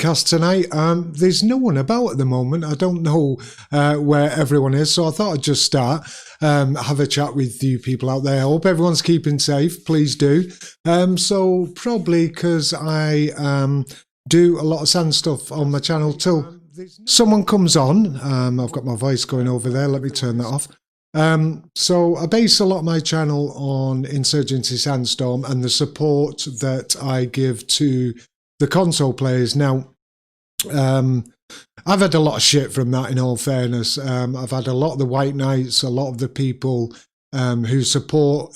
podcast tonight. There's no one about at the moment. I don't know where everyone is, so I thought I'd just start, have a chat with you people out there. I hope everyone's keeping safe. Please do. So probably because I do a lot of sand stuff on my channel till someone comes on. I've got my voice going over there. Let me turn that off. So I base a lot of my channel on Insurgency Sandstorm and the support that I give to the console players. Now, I've had a lot of shit from that, in all fairness. I've had a lot of the White Knights, a lot of the people who support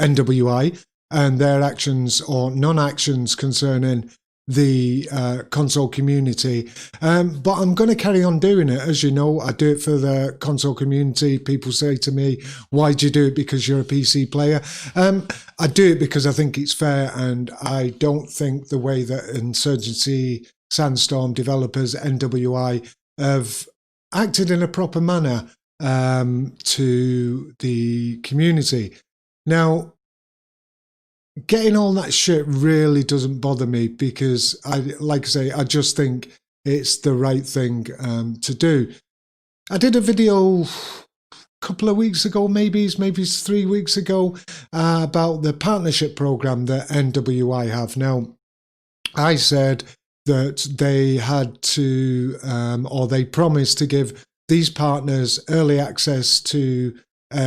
NWI and their actions or non-actions concerning the console community, but I'm going to carry on doing it. As you know, I do it for the console community. People say to me, why do you do it? Because you're a PC player. I do it because I think it's fair, and I don't think the way that Insurgency Sandstorm developers, NWI, have acted in a proper manner to the community. Now, getting all that shit really doesn't bother me because, like I say, I just think it's the right thing to do. I did a video a couple of weeks ago, maybe it's 3 weeks ago, about the partnership program that NWI have. Now, I said that they had to, or they promised to give these partners early access to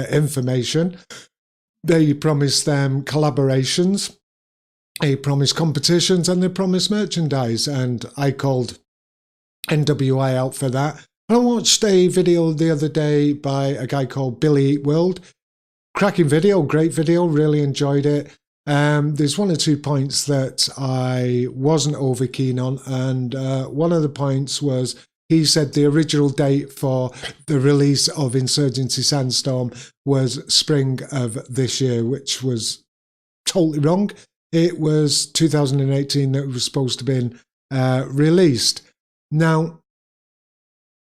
information. They promised them collaborations, they promised competitions, and they promised merchandise. And I called NWI out for that. And I watched a video the other day by a guy called Billy Eat World. Cracking video, great video, really enjoyed it. There's one or two points that I wasn't over keen on. And one of the points was, he said the original date for the release of Insurgency Sandstorm was spring of this year, which was totally wrong. It was 2018 that it was supposed to be released. Now,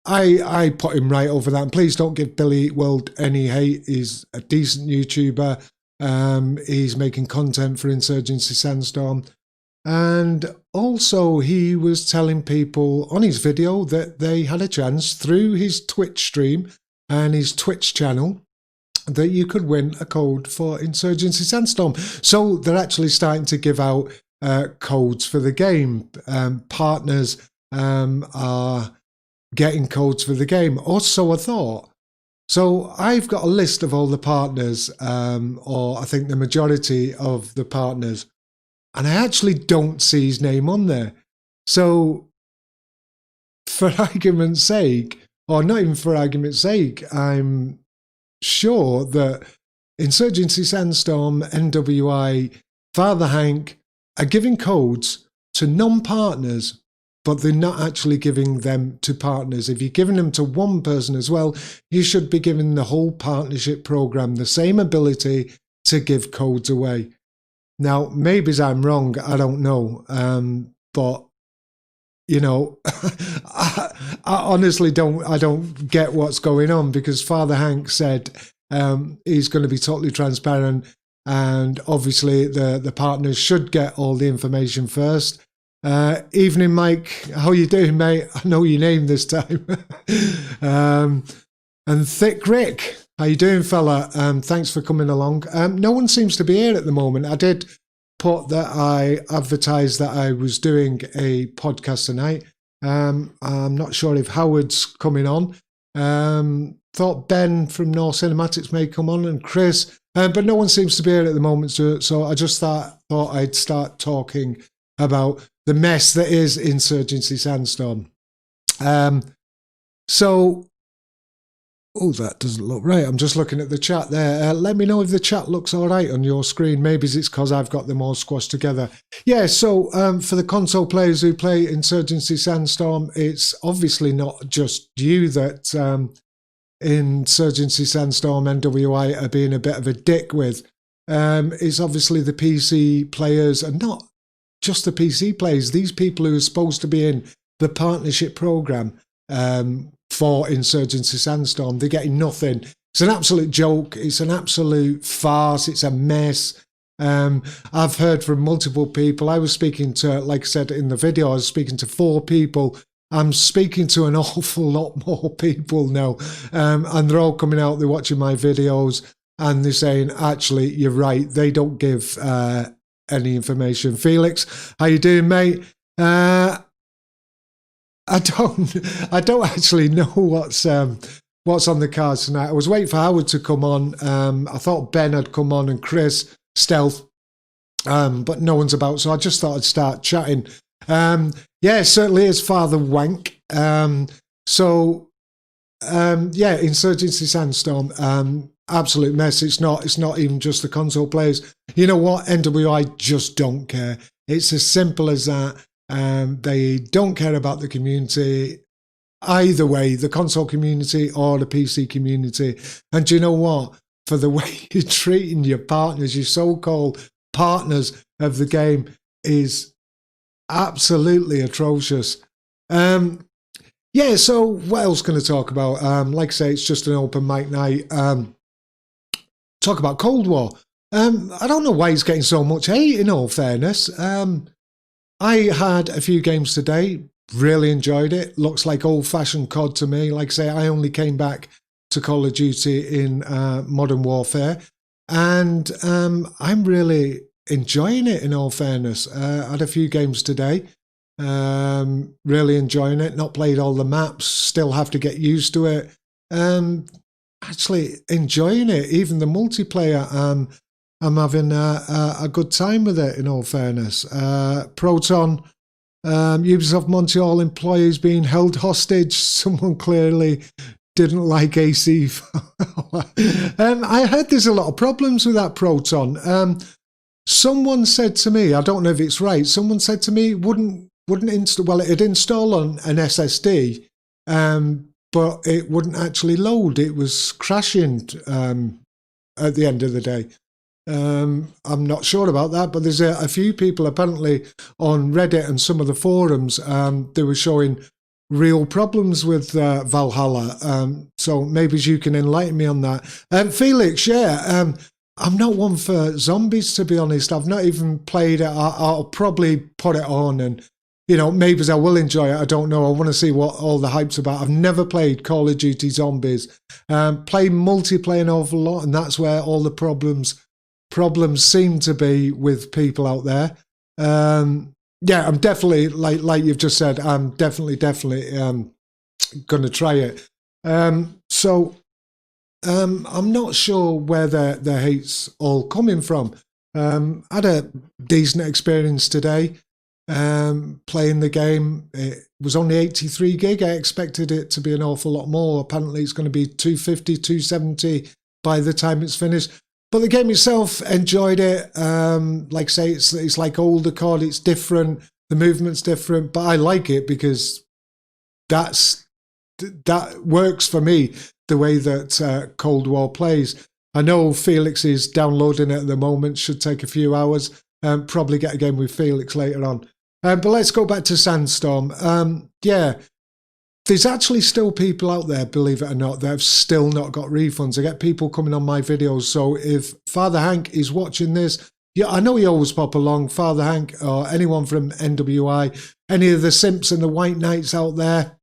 I put him right over that. And please don't give Billy Eat World any hate. He's a decent YouTuber. He's making content for Insurgency Sandstorm. And also, he was telling people on his video that they had a chance through his Twitch stream and his Twitch channel that you could win a code for Insurgency Sandstorm. So they're actually starting to give out codes for the game. Partners are getting codes for the game, or so I thought. So I've got a list of all the partners, or I think the majority of the partners, and I actually don't see his name on there. So for argument's sake, or not even for argument's sake, I'm sure that Insurgency Sandstorm, NWI, Father Hank are giving codes to non-partners, but they're not actually giving them to partners. If you're giving them to one person as well, you should be giving the whole partnership program the same ability to give codes away. Now, maybe I'm wrong, I don't know, but, you know, I honestly don't get what's going on, because Father Hank said he's going to be totally transparent, and obviously the partners should get all the information first. Evening, Mike. How you doing, mate? I know your name this time. And Thick Rick. How you doing, fella? Thanks for coming along. No one seems to be here at the moment. I did put that I advertised that I was doing a podcast tonight. I'm not sure if Howard's coming on. Thought Ben from North Cinematics may come on, and Chris, but no one seems to be here at the moment. So I just thought I'd start talking about the mess that is Insurgency Sandstorm. So, oh, that doesn't look right. I'm just looking at the chat there. Let me know if the chat looks all right on your screen. Maybe it's because I've got them all squashed together. Yeah, so for the console players who play Insurgency Sandstorm, it's obviously not just you that Insurgency Sandstorm NWI are being a bit of a dick with. It's obviously the PC players, and not just the PC players. These people who are supposed to be in the partnership program for Insurgency Sandstorm, they're getting nothing. It's an absolute joke. It's an absolute farce. It's a mess. I've heard from multiple people. I was speaking to, like I said in the video, I was speaking to 4 people. I'm speaking to an awful lot more people now, and they're all coming out, they're watching my videos, and they're saying, actually, you're right, they don't give any information. Felix, how you doing, mate? I don't actually know what's on the cards tonight. I was waiting for Howard to come on. I thought Ben had come on and Chris Stealth, but no one's about, so I just thought I'd start chatting. Yeah, it certainly is Father Wank. Yeah, Insurgency Sandstorm, absolute mess. It's not even just the console players. You know what? NWI just don't care. It's as simple as that. They don't care about the community either way, the console community or the PC community. And do you know what? For the way you're treating your partners, your so-called partners of the game, is absolutely atrocious. Yeah, so what else can I talk about? Like I say, it's just an open mic night. Talk about Cold War. I don't know why it's getting so much hate, in all fairness. I had a few games today, really enjoyed it. Looks like old-fashioned COD to me. Like I say, I only came back to Call of Duty in Modern Warfare, and I'm really enjoying it, in all fairness. I had a few games today, really enjoying it. Not played all the maps, still have to get used to it. Actually enjoying it. Even the multiplayer, I'm having a good time with it, in all fairness. Proton, Ubisoft Montreal employees being held hostage. Someone clearly didn't like AC. I heard there's a lot of problems with that Proton. Someone said to me, I don't know if it's right, someone said to me, wouldn't install, well, it'd install on an SSD, but it wouldn't actually load. It was crashing at the end of the day. I'm not sure about that, but there's a few people apparently on Reddit and some of the forums, they were showing real problems with Valhalla. So maybe you can enlighten me on that. Felix, yeah, I'm not one for zombies, to be honest. I've not even played it. I'll probably put it on and, you know, maybe I will enjoy it. I don't know. I want to see what all the hype's about. I've never played Call of Duty Zombies. Play multiplayer an awful lot, and that's where all the problems seem to be with people out there. Yeah, I'm definitely, like you've just said, I'm definitely going to try it. I'm not sure where the hate's all coming from. Had a decent experience today playing the game. It was only 83 gig. I expected it to be an awful lot more. Apparently it's going to be 250, 270 by the time it's finished. But the game itself, enjoyed it. Like I say, it's like older COD. It's different. The movement's different. But I like it because that works for me, the way that Cold War plays. I know Felix is downloading it at the moment. Should take a few hours. Probably get a game with Felix later on. But let's go back to Sandstorm. Yeah, there's actually still people out there, believe it or not, that have still not got refunds. I get people coming on my videos. So if Father Hank is watching this, yeah, I know he always pop along. Father Hank or anyone from NWI, any of the Simps and the White Knights out there,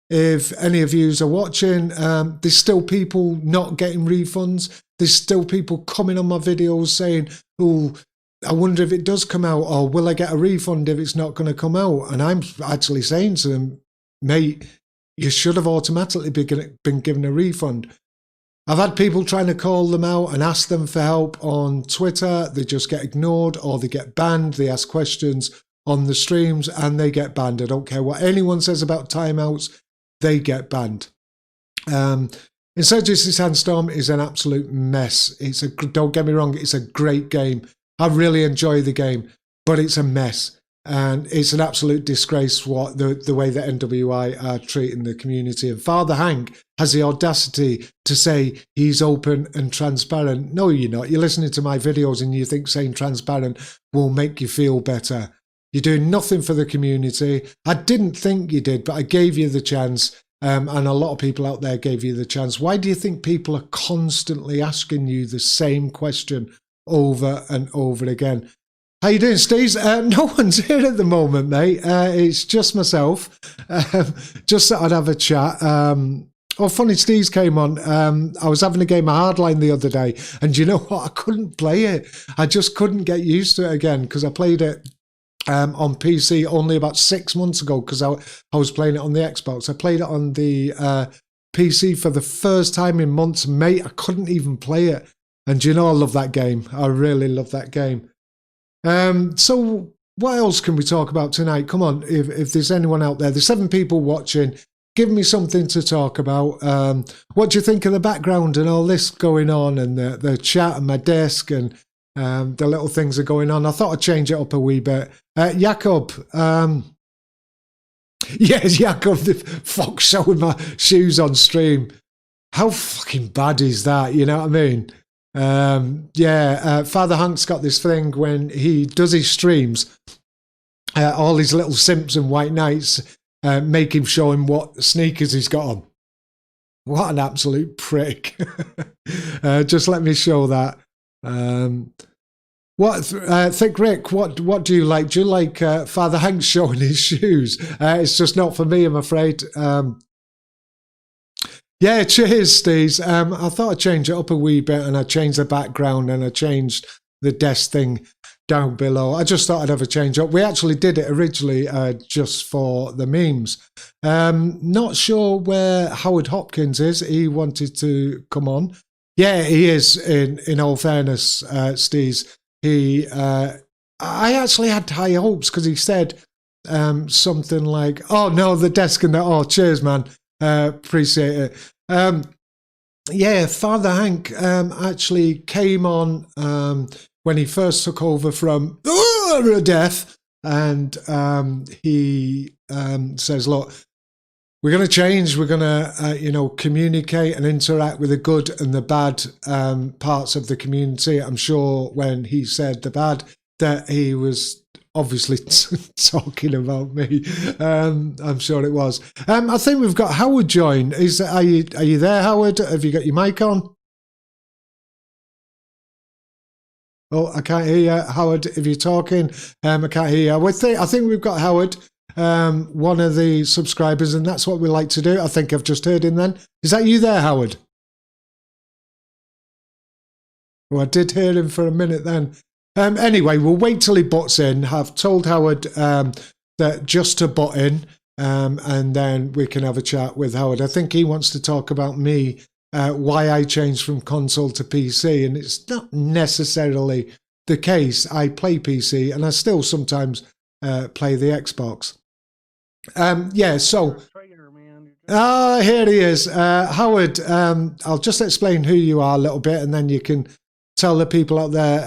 if any of yous are watching, there's still people not getting refunds. There's still people coming on my videos saying, oh, I wonder if it does come out, or will I get a refund if it's not going to come out? And I'm actually saying to them, mate, you should have automatically been given a refund. I've had people trying to call them out and ask them for help on Twitter. They just get ignored or they get banned. They ask questions on the streams and they get banned. I don't care what anyone says about timeouts, they get banned. Insurgency Sandstorm is an absolute mess. Don't get me wrong, it's a great game. I really enjoy the game, but it's a mess. And it's an absolute disgrace what the way that NWI are treating the community. And Father Hank has the audacity to say he's open and transparent. No, you're not. You're listening to my videos and you think saying transparent will make you feel better. You're doing nothing for the community. I didn't think you did, but I gave you the chance. And a lot of people out there gave you the chance. Why do you think people are constantly asking you the same question over and over again. How you doing, Steve? No one's here at the moment, mate. It's just myself. Just thought I'd have a chat. Funny Steve's came on. I was having a game of Hardline the other day, and you know what? I couldn't play it. I just couldn't get used to it again because I played it on PC only about 6 months ago because I was playing it on the Xbox. I played it on the PC for the first time in months, mate. I couldn't even play it. And you know I love that game. I really love that game. So what else can we talk about tonight? Come on, if there's anyone out there, there's 7 people watching. Give me something to talk about. What do you think of the background and all this going on and the chat and my desk and the little things are going on? I thought I'd change it up a wee bit. Jakob, yes, Jakob, the fox showing my shoes on stream. How fucking bad is that? You know what I mean? Father Hank's got this thing when he does his streams, all these little simps and white knights make him show him what sneakers he's got on. What an absolute prick. Just let me show that. Thick Rick, what do you like? Do you like Father Hank showing his shoes? It's just not for me, I'm afraid. Yeah, cheers, Steve. I thought I'd change it up a wee bit, and I changed the background and I changed the desk thing down below. I just thought I'd have a change up. We actually did it originally just for the memes. Not sure where Howard Hopkins is. He wanted to come on. Yeah, he is, in all fairness, Steve. I actually had high hopes because he said something like, oh, no, the desk and that. Oh, cheers, man. Appreciate it. Yeah, Father Hank actually came on when he first took over from death, and he says, look, we're going to change. We're going to, communicate and interact with the good and the bad parts of the community. I'm sure when he said the bad that he was obviously talking about me. I'm sure it was. I think we've got Howard join. Are you there, Howard? Have you got your mic on? Oh, I can't hear you, Howard. If you're talking, I can't hear you. I think we've got Howard, one of the subscribers, and that's what we like to do. I think I've just heard him then. Is that you there, Howard? Oh, I did hear him for a minute then. Anyway, we'll wait till he butts in. I've told Howard that just to butt in, and then we can have a chat with Howard. I think he wants to talk about me, why I changed from console to PC, and it's not necessarily the case. I play PC, and I still sometimes play the Xbox. Here he is. Howard, I'll just explain who you are a little bit, and then you can tell the people out there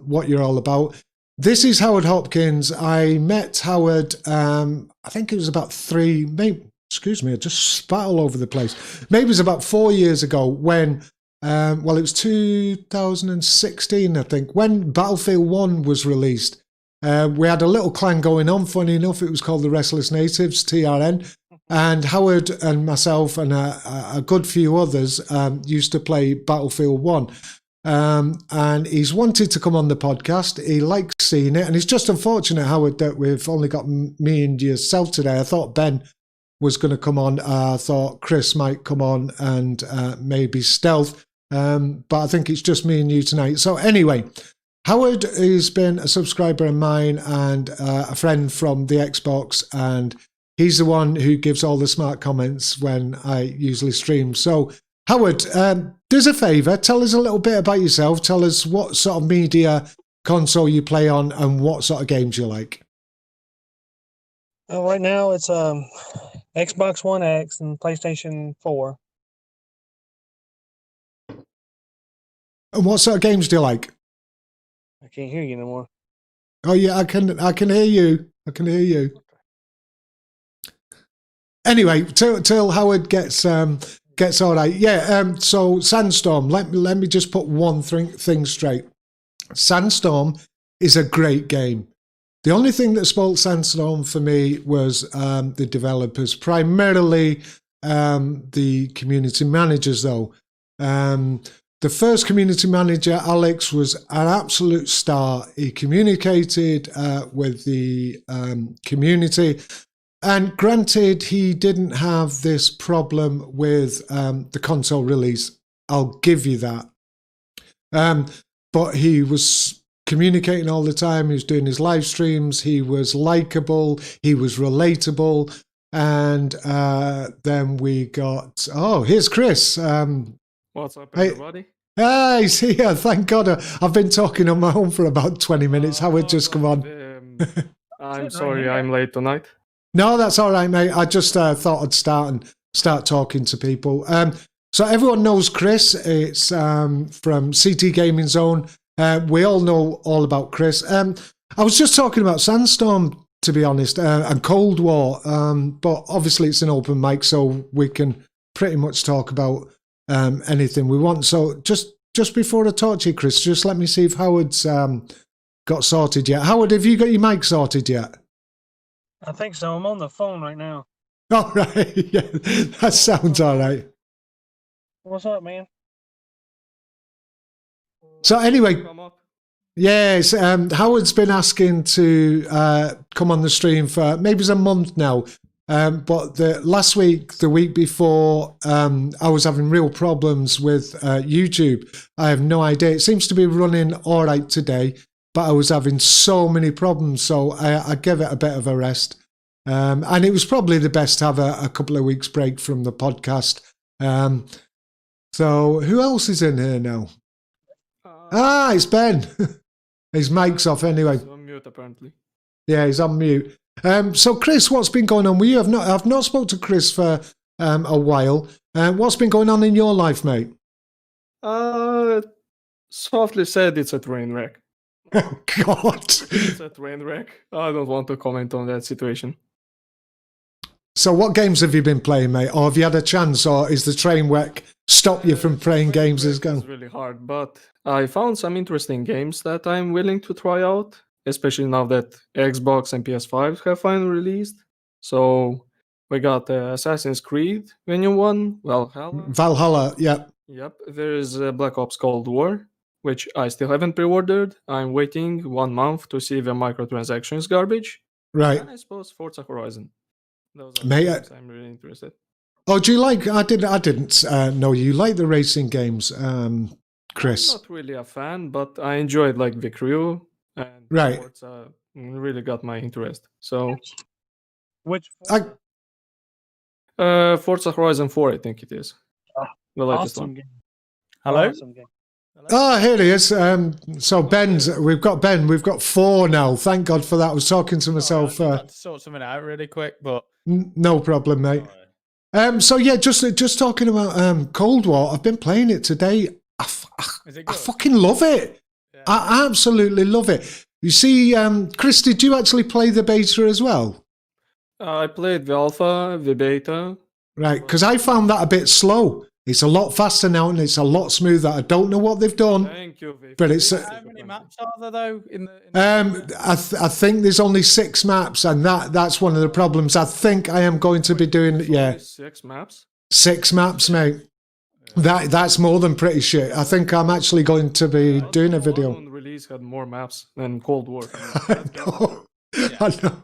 what you're all about. This is Howard Hopkins. I met Howard, I think it was about I just spat all over the place. Maybe it was about 4 years ago when, it was 2016, I think, when Battlefield 1 was released. We had a little clan going on, funny enough. It was called the Restless Natives, TRN. And Howard and myself and a good few others used to play Battlefield 1. And he's wanted to come on the podcast. He likes seeing it, and it's just unfortunate, Howard, that we've only got me and yourself today. I thought Ben was going to come on. I thought Chris might come on, and maybe Stealth, but I think it's just me and you tonight. So anyway, Howard has been a subscriber of mine and a friend from the Xbox, and he's the one who gives all the smart comments when I usually stream. So Howard, do us a favour, tell us a little bit about yourself. Tell us what sort of media console you play on and what sort of games you like. Right now it's Xbox One X and PlayStation 4. And what sort of games do you like? I can't hear you no more. Oh yeah, I can hear you. I can hear you. Anyway, till Howard gets all right. Yeah, so Sandstorm, let me just put one thing straight. Sandstorm is a great game. The only thing that spoiled Sandstorm for me was the developers, primarily the community managers, though. the first community manager, Alex, was an absolute star. He communicated with the community. And granted, he didn't have this problem with the console release. I'll give you that. But he was communicating all the time. He was doing his live streams. He was likable. He was relatable. And then we got, here's Chris. What's up, everybody? Hey, he's here. Thank God. I've been talking on my own for about 20 minutes. Howard, just come on. I'm sorry I'm late tonight. No, that's all right, mate. I just thought I'd start talking to people. So everyone knows Chris. It's from CT Gaming Zone. We all know all about Chris. I was just talking about Sandstorm, to be honest, and Cold War. But obviously it's an open mic, so we can pretty much talk about anything we want. So just before I talk to you, Chris, just let me see if Howard's got sorted yet. Howard, have you got your mic sorted yet? I think so. I'm on the phone right now. All right. Yeah, that sounds all right. What's up, man? So anyway, yes, Howard's been asking to come on the stream for maybe a month now. But last week, the week before, I was having real problems with YouTube. I have no idea. It seems to be running all right today, but I was having so many problems, so I gave it a bit of a rest. And it was probably the best to have a couple of weeks break from the podcast. So who else is in here now? It's Ben. His mic's off anyway. He's on mute, apparently. Yeah, he's on mute. So Chris, what's been going on with you? I've not spoke to Chris for a while. What's been going on in your life, mate? Softly said, it's a train wreck. Oh God! It's a train wreck. I don't want to comment on that situation. So what games have you been playing, mate? Or have you had a chance, or is the train wreck stop you from playing games as well? It's really hard, but I found some interesting games that I'm willing to try out, especially now that Xbox and PS5 have finally released. So we got Assassin's Creed, the new one, Valhalla, yeah. Yep, there is Black Ops Cold War, which I still haven't pre-ordered. I'm waiting 1 month to see if the microtransaction is garbage. Right. And I suppose Forza Horizon. Those are Mate, games I'm really interested. Oh, do you like? I didn't know you like the racing games, Chris. I'm not really a fan, but I enjoyed like the crew and Right. Forza really got my interest. So Which? Forza Horizon 4, I think it is. The latest Awesome one. game. Hello? Awesome game. Oh, here he is. So we've got 4 now. Thank God for that. I was talking to myself. I had to sort something out really quick, but No problem, mate. So yeah, just talking about Cold War. I've been playing it today. is it I good? fucking love it. Yeah. I absolutely love it. You see, Chris, did you actually play the beta as well? I played the alpha, the beta. Right, because I found that a bit slow. It's a lot faster now and it's a lot smoother. I don't know what they've done. Thank you, Vic. But it's, How many maps are there though? I think there's only 6 maps, and that's one of the problems. I think I am going to be doing 6 maps. 6 maps, mate. That's more than pretty shit. I think I'm actually going to be doing a video. Release had more maps than Cold War. I know. Yeah. I know.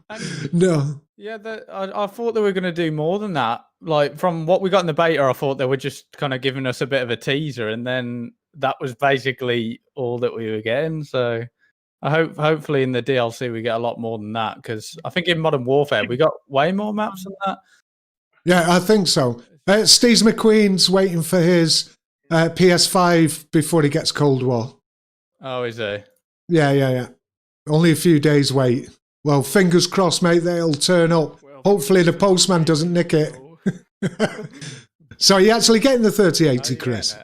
No. Yeah, I thought they were going to do more than that. Like from what we got in the beta, I thought they were just kind of giving us a bit of a teaser, and then that was basically all that we were getting. So I hopefully in the DLC we get a lot more than that, because I think in Modern Warfare we got way more maps than that. Yeah, I think so. Steve McQueen's waiting for his PS5 before he gets Cold War. Oh, is he? Yeah. Only a few days wait. Well, fingers crossed, mate, they'll turn up. Well, Hopefully the postman doesn't nick it. So are you actually getting the 3080, Chris?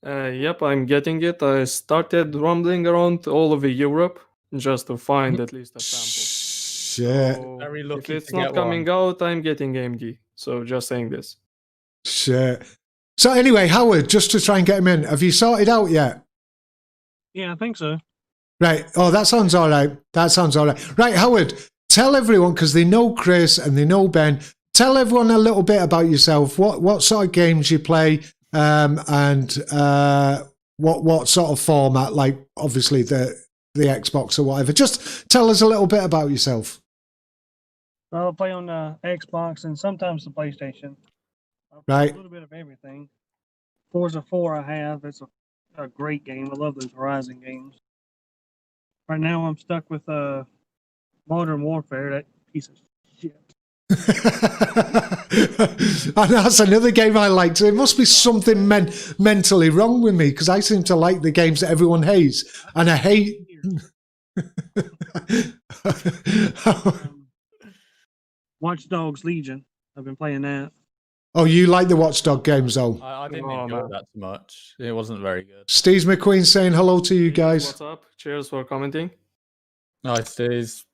Yep, I'm getting it. I started rumbling around all over Europe just to find at least a sample. Shit. So Very if lucky it's to not get coming one. out, I'm getting AMD. So just saying this. Shit. So anyway, Howard, just to try and get him in, have you sorted out yet? Yeah, I think so. Right. Oh, that sounds all right. Right, Howard, tell everyone, because they know Chris and they know Ben, tell everyone a little bit about yourself, what sort of games you play, and what sort of format? Like obviously the Xbox or whatever. Just tell us a little bit about yourself. I'll play on the Xbox and sometimes the PlayStation. I'll play Right. A little bit of everything. Forza 4 I have. It's a great game. I love those Horizon games. Right now I'm stuck with Modern Warfare, that piece of shit. And that's another game I like. So it must be something mentally wrong with me because I seem to like the games that everyone hates, and I hate. Watch Dogs Legion. I've been playing that. Oh, you like the Watchdog games, though? I didn't Oh, enjoy no. that so much. It wasn't very good. Steve McQueen saying hello to you guys. What's up? Cheers for commenting. Nice days.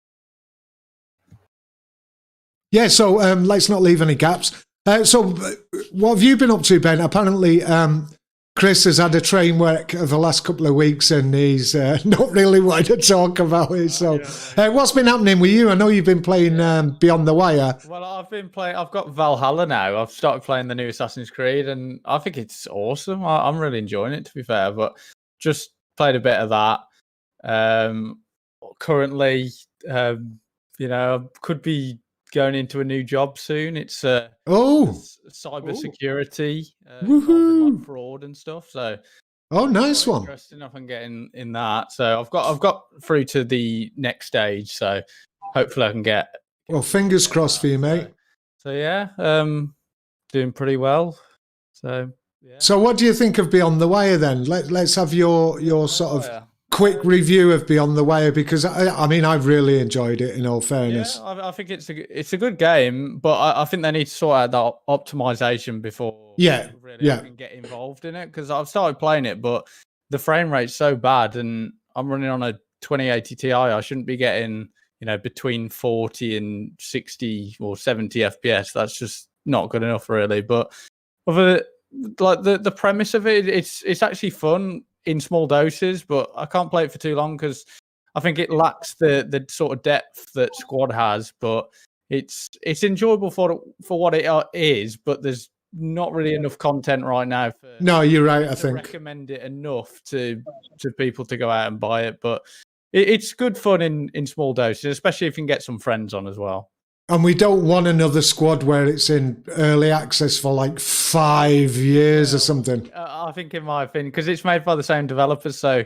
Yeah, so let's not leave any gaps. What have you been up to, Ben? Apparently, Chris has had a train work of the last couple of weeks and he's not really wanting to talk about it. So what's been happening with you? I know you've been playing Beyond the Wire. Well, I've got Valhalla now. I've started playing the new Assassin's Creed and I think it's awesome. I'm really enjoying it, to be fair, but just played a bit of that. Currently, could be going into a new job soon. It's cybersecurity, involving, like, fraud and stuff. So, Nice one. Interesting enough in getting in that. So I've got through to the next stage. So hopefully I can get. Well, fingers crossed for you, mate. So yeah, doing pretty well. So yeah. So what do you think of Beyond the Wire then? Let's have your sort of quick review of Beyond the Wire, because I mean I've really enjoyed it, in all fairness. Yeah, I think it's a good game, but I think they need to sort out that optimization before really I can get involved in it, because I've started playing it, but the frame rate's so bad, and I'm running on a 2080 Ti. I shouldn't be getting between 40 and 60 or 70 FPS. That's just not good enough, really. But the premise of it, it's actually fun in small doses, but I can't play it for too long because I think it lacks the sort of depth that Squad has. But it's enjoyable for what it is, but there's not really enough content right now. No, you're right. I think recommend it enough to people to go out and buy it, but it's good fun in small doses, especially if you can get some friends on as well. And we don't want another Squad where it's in early access for like 5 years or something. I think, in my opinion, because it's made by the same developers. So,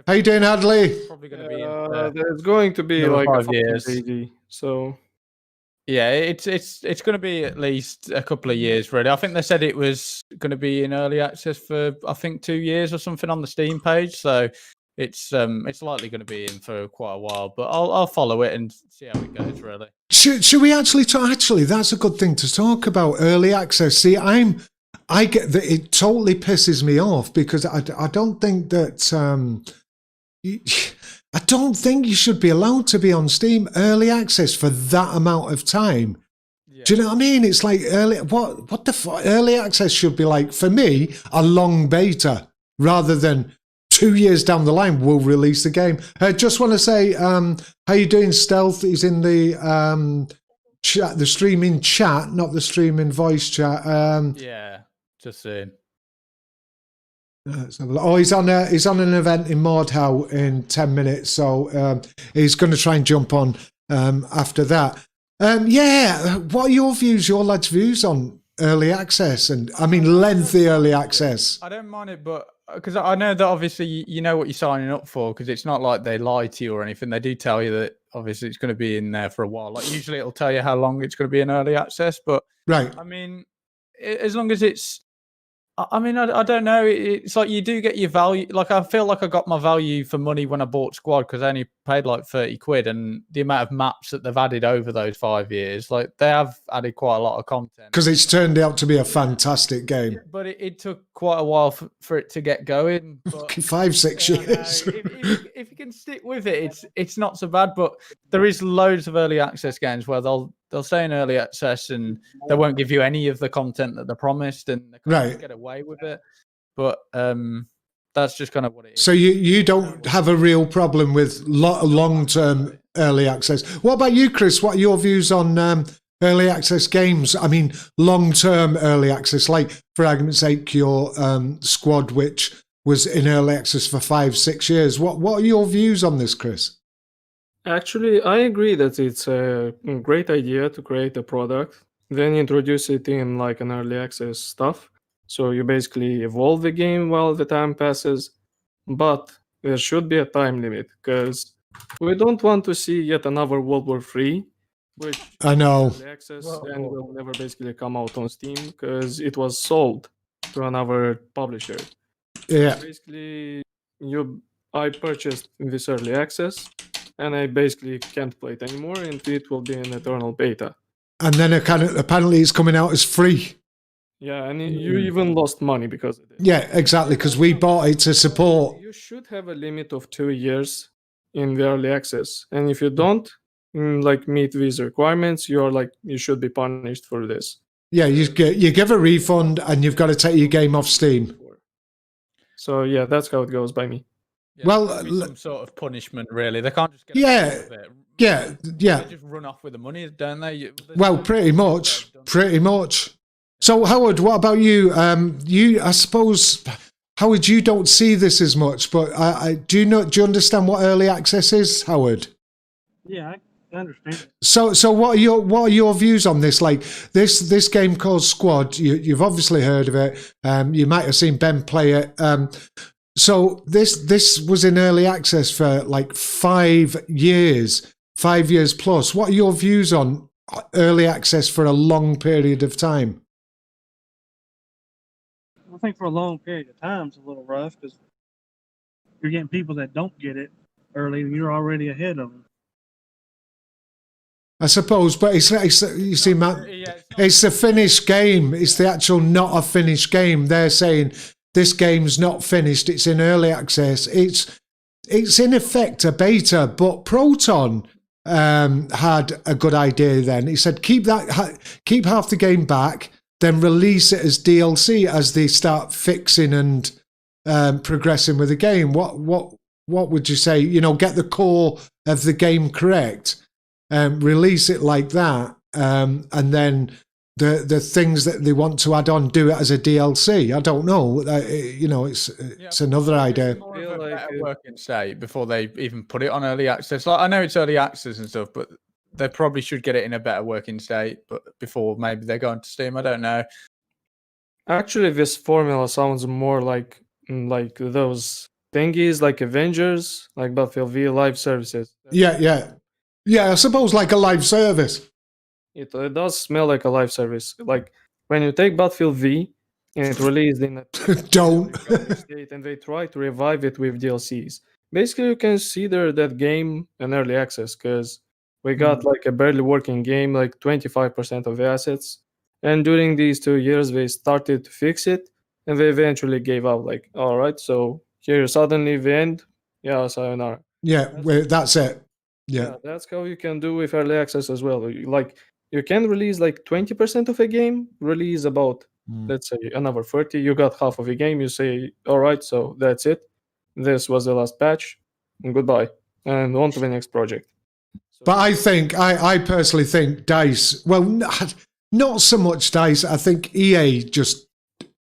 how you doing, Hadley? Probably going to be. There's going to be like 5 years. So yeah, it's going to be at least a couple of years, really. I think they said it was going to be in early access for 2 years or something on the Steam page. So it's likely going to be in for quite a while. But I'll follow it and see how it goes, really. Should we actually talk? Actually, that's a good thing to talk about, early access. See, I get that it totally pisses me off because I don't think that I don't think you should be allowed to be on Steam early access for that amount of time. Yeah. Do you know what I mean? It's like what the fuck? Early access should be like, for me, a long beta rather than 2 years down the line we'll release the game. I just want to say, how you doing, Stealth? He's in the chat, the streaming chat, not the streaming voice chat. Yeah, just saying. Let's have a look. Oh, he's on an event in Mordhau in 10 minutes, so he's going to try and jump on after that. What are your lads' views on early access, and I mean lengthy early access? I don't mind it, but because I know that obviously you know what you're signing up for, because it's not like they lie to you or anything. They do tell you that obviously it's going to be in there for a while. Like usually it'll tell you how long it's going to be in early access, but right. I mean, as long as it's, I mean, I don't know. It's like you do get your value. Like I feel like I got my value for money when I bought Squad, because I only paid like 30 quid, and the amount of maps that they've added over those 5 years, like they have added quite a lot of content. Because it's turned out to be a fantastic game. But it took quite a while for it to get going. But 5-6 years. If you can stick with it, it's not so bad. But there is loads of early access games where they'll stay in early access and they won't give you any of the content that they promised, and they can't get away with it. But that's just kind of what it is. So you don't have a real problem with long-term early access. What about you, Chris? What are your views on early access games? I mean, long-term early access, like for argument's sake, your Squad, which was in early access for 5-6 years. What are your views on this, Chris? Actually, I agree that it's a great idea to create a product, then introduce it in like an early access stuff. So you basically evolve the game while the time passes, but there should be a time limit because we don't want to see yet another World War III, which I know. early access Whoa. and will never basically come out on Steam because it was sold to another publisher. Yeah. Basically, I purchased this early access, and I basically can't play it anymore, and it will be an eternal beta. And then apparently it's coming out as free. Yeah, and you even lost money because of it. Yeah, exactly, because we bought it to support. You should have a limit of 2 years in the early access, and if you don't like meet these requirements, you should be punished for this. Yeah, you give a refund and you've got to take your game off Steam. So yeah, that's how it goes by me. Yeah, Well, there's gotta be some sort of punishment, really. They can't just get Yeah, away with it. yeah. They just run off with the money, don't they? Well, pretty much. So, Howard, what about you? I suppose, Howard, you don't see this as much, but do you understand what early access is, Howard? Yeah, I understand it. So what are your views on this? Like this game called Squad, you've obviously heard of it. You might have seen Ben play it. So this was in early access for like 5 years plus. What are your views on early access for a long period of time? I think for a long period of time it's a little rough because you're getting people that don't get it early and you're already ahead of them. I suppose, but it's you see, Matt, it's a finished game. It's the actual not a finished game. They're saying this game's not finished. It's in early access. It's in effect a beta, but Proton had a good idea then. He said, keep half the game back, then release it as DLC as they start fixing and progressing with the game. What would you say? Get the core of the game correct. Release it like that, and then the things that they want to add on, do it as a DLC. I don't know. It's another idea. More of a better working state before they even put it on early access. Like, I know it's early access and stuff, but they probably should get it in a better working state. But before maybe they're going to Steam, I don't know. Actually, this formula sounds more like those thingies, like Avengers, like Battlefield V live services. Yeah, I suppose like a live service. It does smell like a live service. Like when you take Battlefield V and it released in a Don't. state and they try to revive it with DLCs. Basically, you consider that game an early access because we got like a barely working game, like 25% of the assets. And during these 2 years, they started to fix it and they eventually gave up. Like, all right, so here suddenly the end. Yeah, sayonara. Yeah, that's it. Yeah. That's how you can do with early access as well. You can release like 20% of a game, release about, let's say, another 30. You got half of a game. You say, all right, so that's it. This was the last patch, and goodbye, and on to the next project. But I personally think DICE, well, not so much DICE. I think EA just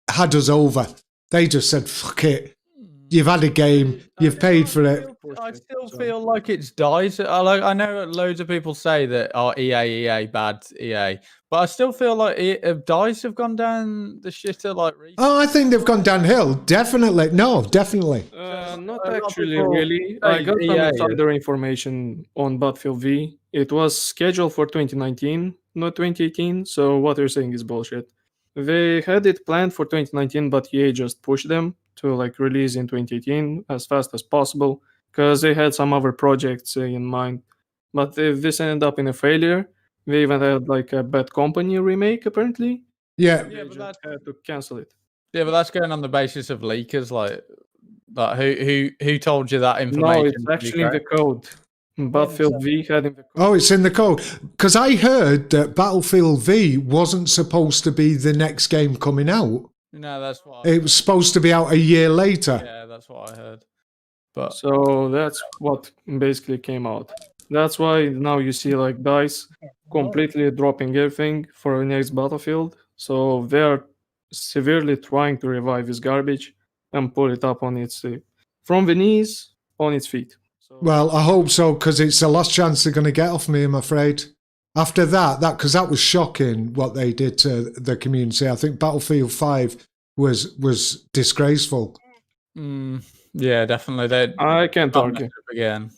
had us over. They just said, fuck it. You've had a game, you've paid for it. I still feel like it's DICE. I know loads of people say that EA, bad EA, but I still feel like DICE have gone down the shitter like recently. Oh, I think they've gone downhill. Definitely. No, definitely. Not actually, really. I got some insider information on Battlefield V. It was scheduled for 2019, not 2018. So what you're saying is bullshit. They had it planned for 2019, but EA just pushed them to like release in 2018 as fast as possible because they had some other projects in mind. But this ended up in a failure. They even had like a Bad Company remake apparently. Yeah. They just had to cancel it. Yeah, but that's going on the basis of leakers. Like who told you that information? No, it's actually in the code. Battlefield V had in the code. Oh, it's in the code. Because I heard that Battlefield V wasn't supposed to be the next game coming out. No, that's what It was supposed to be out a year later. Yeah, that's what I heard. But So that's what basically came out. That's why now you see like DICE completely dropping everything for the next Battlefield. So they're severely trying to revive this garbage. and pull it up on its from the knees on its feet. So Well, I hope so, because it's the last chance they're going to get off me, I'm afraid. After that because that was shocking what they did to the community. I think Battlefield 5 was disgraceful. Yeah, definitely. They I can't can't argue. mess up again.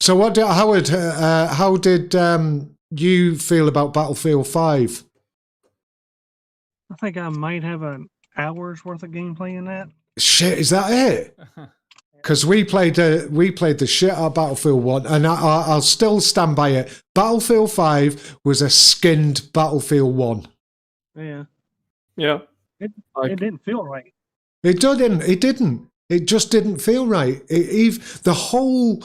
So, what did Howard? How did you feel about Battlefield 5? I think I might have an hour's worth of gameplay in that. Shit, is that it? Because we played the shit out of Battlefield 1, and I'll still stand by it. Battlefield 5 was a skinned Battlefield 1. Yeah, Yeah. it Like, didn't feel right. It didn't. It didn't. It just didn't feel right. The whole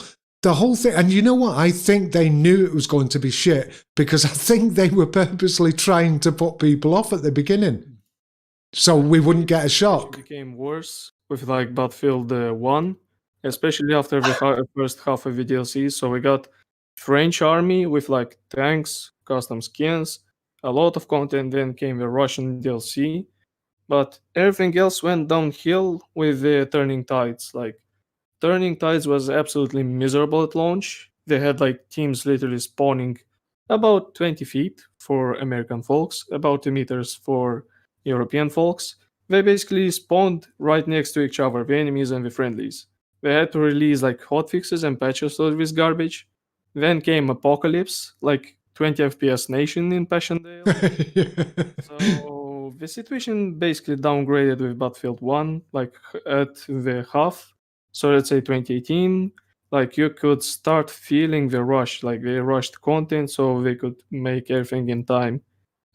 thing. And you know what? I think they knew it was going to be shit, because I think they were purposely trying to put people off at the beginning, so we wouldn't get a it shock. became worse with like Battlefield 1, especially after the first half of the DLC. So we got French army with like tanks, custom skins, a lot of content. Then came the Russian DLC, but everything else went downhill with the Turning Tides. Like Turning Tides was absolutely miserable at launch. They had like teams literally spawning about 20 feet for American folks, about 2 meters for European folks. They basically spawned right next to each other, the enemies and the friendlies. They had to release like hotfixes and patches to this garbage. Then came Apocalypse, like 20 FPS Nation in Passchendaele. So the situation basically downgraded with Battlefield 1, like at the half. So let's say 2018, like you could start feeling the rush, like they rushed content so they could make everything in time.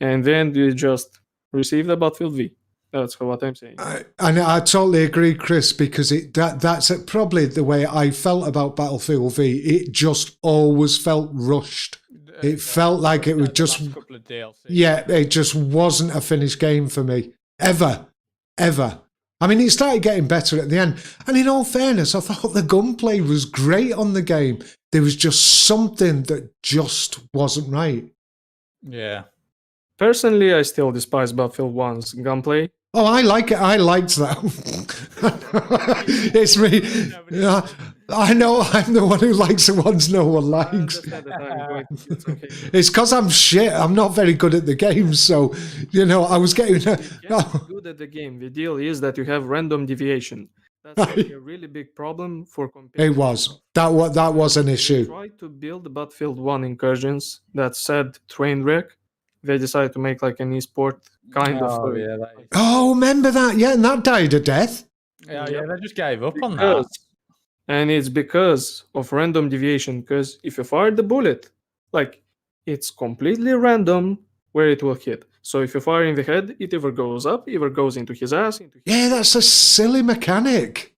And then you just receive the Battlefield V. That's what I'm saying. And I totally agree, Chris, because that's probably the way I felt about Battlefield V. It just always felt rushed. It felt like it was just, last couple of DLC. yeah, it just wasn't a finished game for me. Ever. I mean, it started getting better at the end. And in all fairness, I thought the gunplay was great on the game. There was just something that just wasn't right. Yeah. Personally, I still despise Battlefield 1's gunplay. Oh, I like it. I liked that. It's me. Yeah, I know I'm the one who likes the ones no one I likes. understand that I'm going to it's okay. It's because I'm shit. I'm not very good at the game. So, I was getting... You get good at the game. The deal is that you have random deviation. That's like a really big problem for It competitive. was. That was an They issue. tried to build Battlefield 1 incursions that said train wreck. They decided to make like an esport kind of. Oh, yeah. That is... Oh, remember that? Yeah, and that died a death. Yeah, they just gave up on that. And it's because of random deviation. Because if you fire the bullet, like it's completely random where it will hit. So if you fire in the head, it either goes up, either goes into his ass, into his Yeah, that's a silly mechanic.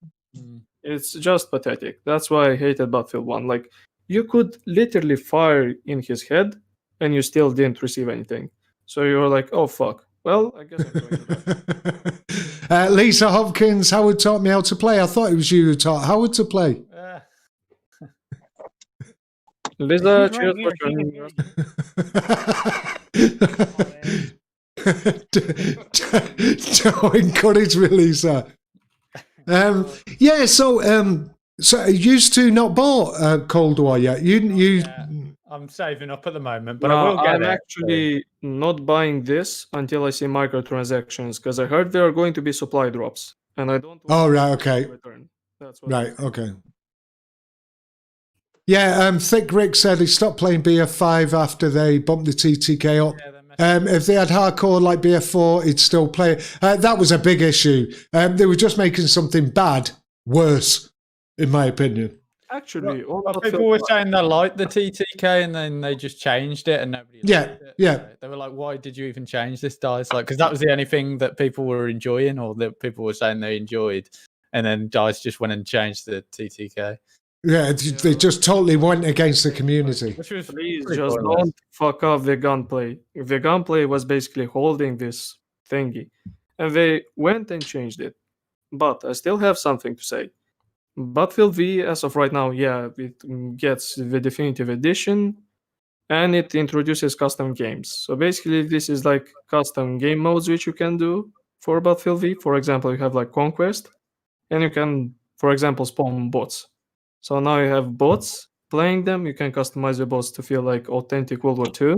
It's just pathetic. That's why I hated Battlefield 1. Like, you could literally fire in his head and you still didn't receive anything. So you're like, oh, fuck. Well, I guess I'm going to die. Lisa Hopkins, Howard taught me how to play. I thought it was you who taught Howard to play. Lisa, He's cheers right for here, he joining can us. Don't encourage me, Lisa. Yeah, so used to not bought Cold War yet. You Yeah. I'm saving up at the moment, but I No, will get I'm it. actually not buying this until I see microtransactions because I heard there are going to be supply drops, and I don't. Oh, want right, to okay. Return. That's what Right, okay. Yeah, Thick Rick said he stopped playing BF5 after they bumped the TTK up. Yeah, they're messing If they had hardcore like BF4, he'd still play it. That was a big issue. They were just making something bad worse, in my opinion. Actually, all Well, Battlefield people were 1 saying they liked the TTK and then they just changed it and nobody Yeah, liked it. yeah. So they were like, why did you even change this, DICE? Like, because that was the only thing that people were enjoying or that people were saying they enjoyed. And then DICE just went and changed the TTK. Yeah, they just totally went against the community. Which was Please pretty just pointless. don't fuck up the gunplay. The gunplay was basically holding this thingy, and they went and changed it. But I still have something to say. Battlefield V, as of right now, yeah, it gets the definitive edition, and it introduces custom games. So basically, this is like custom game modes which you can do for Battlefield V. For example, you have like Conquest, and you can, for example, spawn bots. So now you have bots playing them. You can customize the bots to feel like authentic World War II,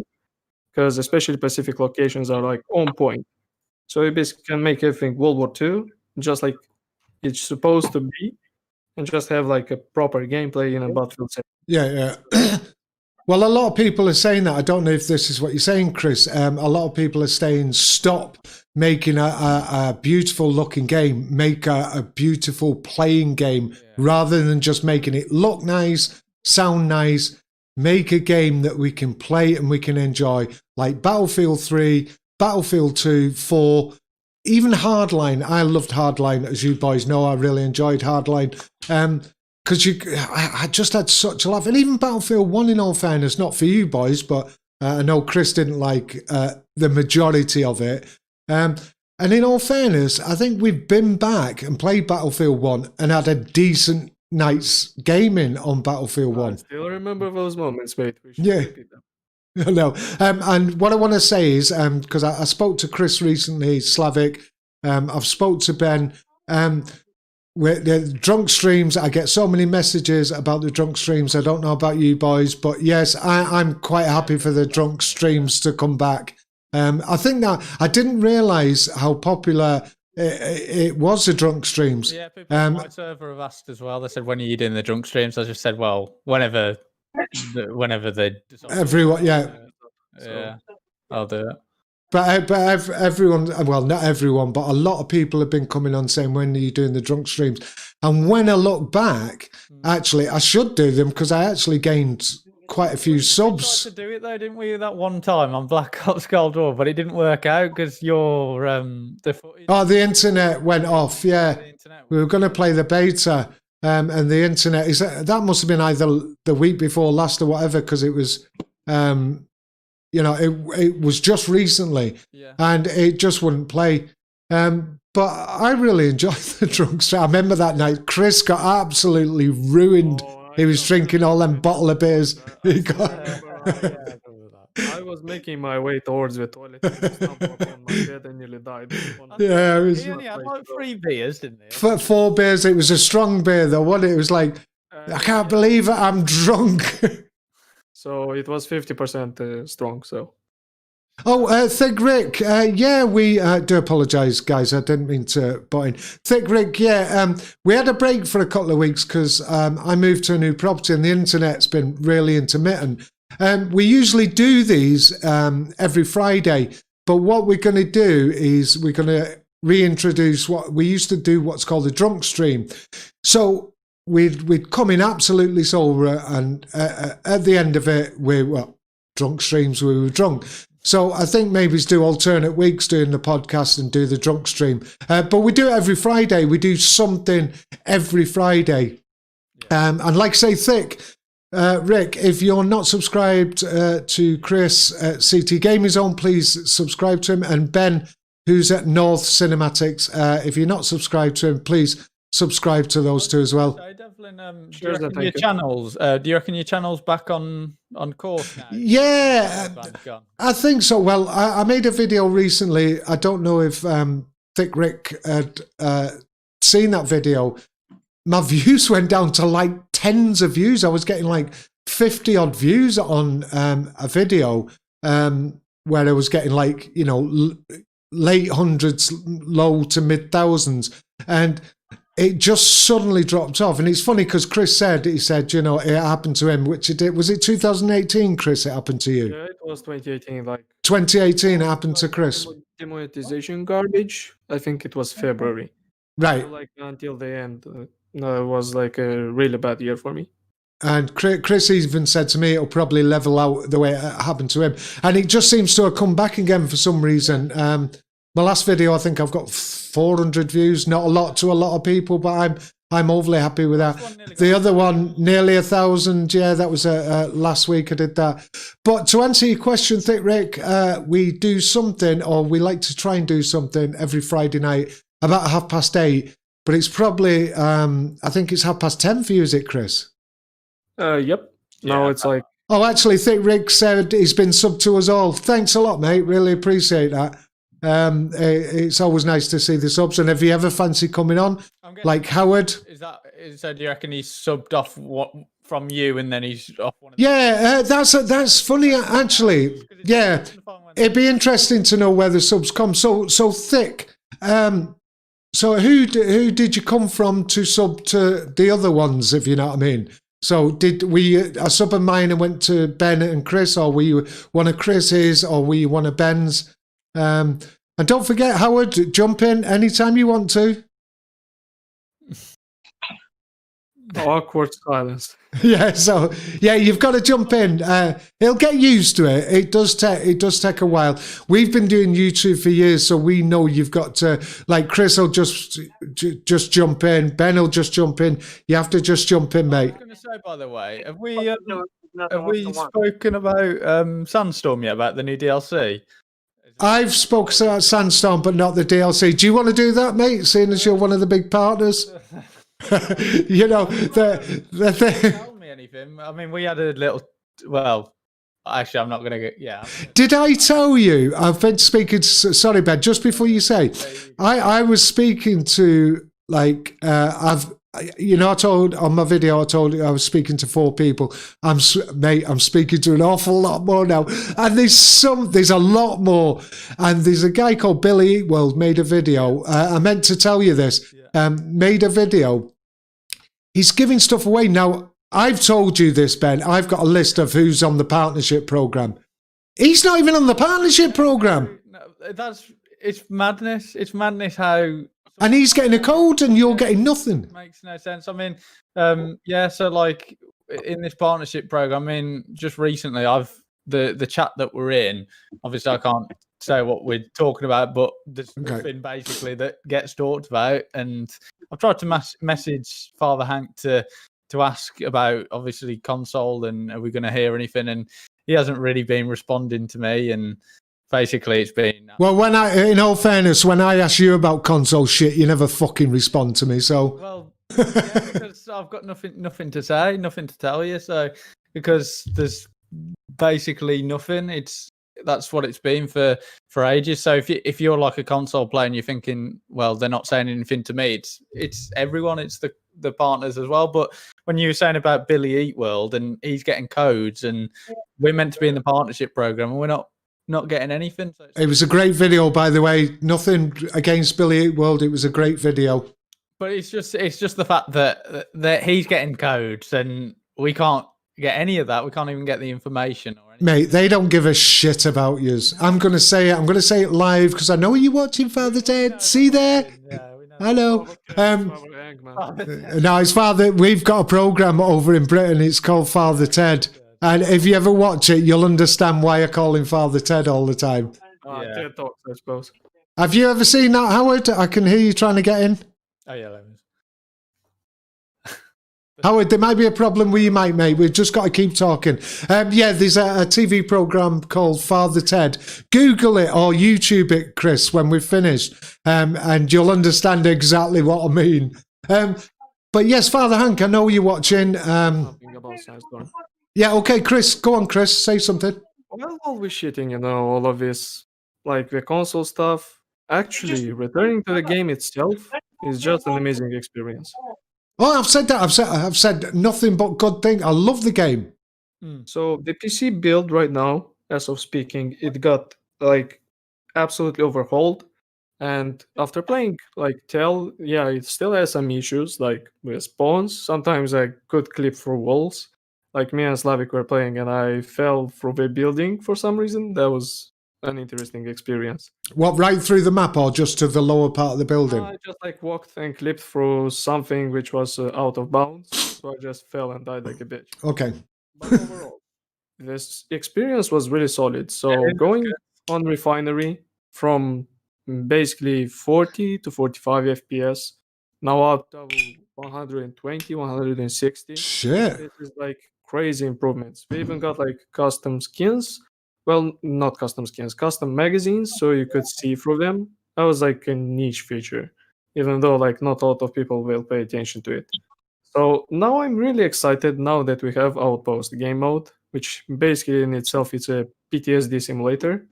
because especially Pacific locations are like on point. So you basically can make everything World War II, just like it's supposed to be, and just have like a proper gameplay in a battlefield setting. Yeah. Well, a lot of people are saying that. I don't know if this is what you're saying, Chris. A lot of people are saying stop making a beautiful looking game, make a beautiful playing game rather than just making it look nice, sound nice. Make a game that we can play and we can enjoy, like Battlefield 3, Battlefield 2, 4, even Hardline. I loved Hardline, as you boys know. I really enjoyed Hardline. Because I just had such a laugh. And even Battlefield 1, in all fairness, not for you boys, but I know Chris didn't like the majority of it. And in all fairness, I think we've been back and played Battlefield 1 and had a decent night's gaming on Battlefield 1. I still remember those moments, mate. We should Yeah. repeat them. No. And what I want to say is, because I spoke to Chris recently, Slavic, I've spoke to Ben, with the drunk streams, I get so many messages about the drunk streams. I don't know about you boys, but yes, I'm quite happy for the drunk streams to come back. I think that I didn't realise how popular it was, the drunk streams. Yeah, people on my server have asked as well. They said, when are you doing the drunk streams? I just said, well, whenever they decide. Everyone, yeah. Yeah, I'll do it. But everyone, well, not everyone, but a lot of people have been coming on saying, when are you doing the drunk streams? And when I look back, actually, I should do them because I actually gained quite a few subs. We tried to do it though, didn't we? That one time on Black Ops Cold War, but it didn't work out because your the footage. Oh, the internet went off. Yeah, we were going to play the beta, and the internet that must have been either the week before last or whatever, because it was. It was just recently, and it just wouldn't play. But I really enjoyed the drunk stream. I remember that night, Chris got absolutely ruined. He was drinking all them bottle of beers. He got. I was making my way towards the toilet and stumped up on my bed and nearly died. Yeah, it was. He only had like 3 beers, didn't he? 4 beers. It was a strong beer, though, wasn't it? It was like, I can't believe it. I'm drunk. So it was 50% strong. So. Oh, Thick Rick. Yeah, we do apologise, guys. I didn't mean to butt in. Thick Rick, yeah. We had a break for a couple of weeks because I moved to a new property and the internet's been really intermittent. We usually do these every Friday, but what we're going to do is we're going to reintroduce what we used to do, what's called a drunk stream. So we'd come in absolutely sober, and at the end of it, drunk streams, we were drunk. So I think maybe it's do alternate weeks doing the podcast and do the drunk stream. But we do it every Friday. We do something every Friday. And like I say, Thick, Rick, if you're not subscribed to Chris at CT Gaming Zone, please subscribe to him. And Ben, who's at North Cinematics, if you're not subscribed to him, please subscribe to those two as well. So Devlin, do you reckon your channel's back on course now? Yeah, I think so. Well, I made a video recently. I don't know if Thick Rick had seen that video. My views went down to like tens of views. I was getting like 50 odd views on a video where I was getting like, late hundreds, low to mid thousands. And it just suddenly dropped off. And it's funny because Chris said, it happened to him, which it did. Was it 2018, Chris, it happened to you? Yeah, it was 2018. 2018 it happened to Chris. Demonetization garbage, I think it was February. Right. So, until the end, it was like a really bad year for me. And Chris even said to me it'll probably level out the way it happened to him. And it just seems to have come back again for some reason. My last video, I think I've got 400 views. Not a lot to a lot of people, but I'm overly happy with that. The other one, nearly 1,000. Yeah, that was last week I did that. But to answer your question, Thick Rick, we do something, or we like to try and do something every Friday night about 8:30. But it's probably, I think it's 10:30 for you, is it, Chris? Yep. No, it's like... Oh, actually, Thick Rick said he's been subbed to us all. Thanks a lot, mate. Really appreciate that. It's always nice to see the subs. And if you ever fancy coming on, I'm guessing- like Howard, so do you reckon he's subbed off what from you and then he's off one of yeah, that's funny actually. Yeah, it'd be interesting to know where the subs come. So thick. So who did you come from to sub to the other ones, if you know what I mean? So did we a sub of mine and went to Ben and Chris, or were you one of Chris's, or were you one of Ben's? And don't forget, Howard, jump in anytime you want to. Awkward silence. Yeah, so yeah, you've got to jump in. He'll get used to it. It does take a while. We've been doing YouTube for years, so we know you've got to, like, Chris will just jump in, Ben will just jump in. You have to just jump in, I was mate. going to say, by the way, have we Nothing left to watch. spoken about Sandstorm yet, about the new DLC? I've spoken about Sandstorm, but not the DLC. Do you want to do that, mate? Seeing as you're one of the big partners, you know the thing. Tell me anything. I mean, we had a little. Well, actually, I'm not going to get. Yeah. Did I tell you? I've been speaking to. Sorry, Ben. Just before you say, I was speaking to like I told on my video. I told you I was speaking to 4 people. I'm speaking to an awful lot more now, and there's a lot more. And there's a guy called Billy Eatworld made a video. I meant to tell you this. Made a video. He's giving stuff away now. I've told you this, Ben. I've got a list of who's on the partnership program. He's not even on the partnership program. No, it's madness. It's madness how. And he's getting a code and you're getting nothing. Makes no sense. I mean, yeah. So like in this partnership program, I mean, just recently, the chat that we're in. Obviously, I can't say what we're talking about, but there's nothing basically that gets talked about. And I've tried to message Father Hank to ask about obviously console and are we going to hear anything, and he hasn't really been responding to me. And basically, it's been well. In all fairness, when I ask you about console shit, you never fucking respond to me. So well, yeah, because I've got nothing to say, nothing to tell you. So because there's basically nothing. That's what it's been for ages. So if you're like a console player and you're thinking, well, they're not saying anything to me, it's everyone, it's the partners as well. But when you were saying about Billy Eatworld and he's getting codes and we're meant to be in the partnership program and we're not getting anything. So it was a great video, by the way. Nothing against Billy Eatworld. It was a great video. But it's just the fact that he's getting codes and we can't get any of that. We can't even get the information or anything. Mate, they don't give a shit about you. I'm going to say it. I'm going to say it live because I know you're watching Father Ted. See there? Yeah, we know. Hello. No, No, his father. We've got a program over in Britain. It's called Father Ted. And if you ever watch it, you'll understand why I call him Father Ted all the time. Yeah. TED Talks, I suppose. Have you ever seen that, Howard? I can hear you trying to get in. Oh yeah, let me. Howard, there might be a problem with you, mate. We've just got to keep talking. Yeah, there's a TV program called Father Ted. Google it or YouTube it, Chris, when we've finished, and you'll understand exactly what I mean. But yes, Father Hank, I know you're watching. Nothing about Sandstorm. Yeah, okay, Chris, go on, Chris, say something. Well, while we're shitting, all of this, like the console stuff, actually returning to the game itself is just an amazing experience. Oh, I've said that. I've said nothing but good thing. I love the game. So the PC build right now, as of speaking, it got like absolutely overhauled. And after playing like Tell, yeah, it still has some issues like with spawns. Sometimes I could clip through walls. Like me and Slavic were playing and I fell through the building for some reason. That was an interesting experience. What, right through the map or just to the lower part of the building? I just like walked and clipped through something which was out of bounds. So I just fell and died like a bitch. Okay. But overall, this experience was really solid. So going on Refinery from basically 40 to 45 FPS, now up to 120, 160. Shit. This is like crazy improvements. We even got like custom skins. Well, not custom skins, custom magazines, so you could see through them. That was like a niche feature, even though like not a lot of people will pay attention to it. So now I'm really excited now that we have Outpost game mode, which basically in itself it's a PTSD simulator.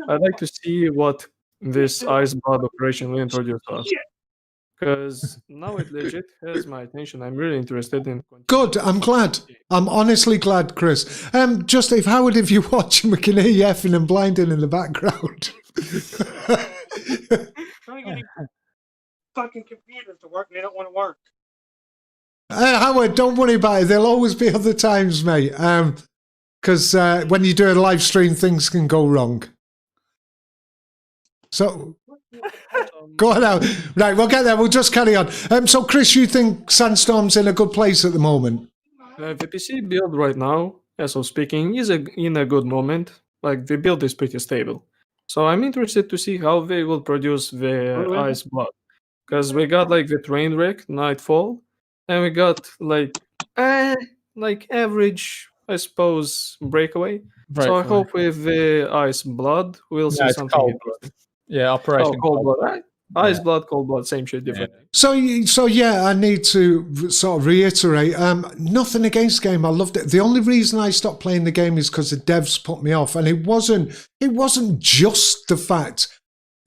I'd like to see what this ice blood operation will introduce us. Because now it legit has my attention. I'm really interested in. Good. I'm glad. I'm honestly glad, Chris. Just if Howard, if you're watching, we can hear you effing and blinding in the background. Trying to get these fucking computers to work, and they don't want to work. Howard, don't worry about it. There'll always be other times, mate. Because when you do a live stream, things can go wrong. So, go on now. Right, we'll get there. We'll just carry on. So, Chris, you think Sandstorm's in a good place at the moment? The PC build right now, as of speaking, is in a good moment. Like, the build is pretty stable. So I'm interested to see how they will produce the ice blood. Because we got like the train wreck, Nightfall, and we got like average, I suppose, breakaway. So I hope with the ice blood we'll see something interesting. Yeah, Operation Cold Blood, right? Ice blood, cold blood, same shit, different. So yeah, I need to sort of reiterate. Nothing against the game. I loved it. The only reason I stopped playing the game is because the devs put me off, and it wasn't just the fact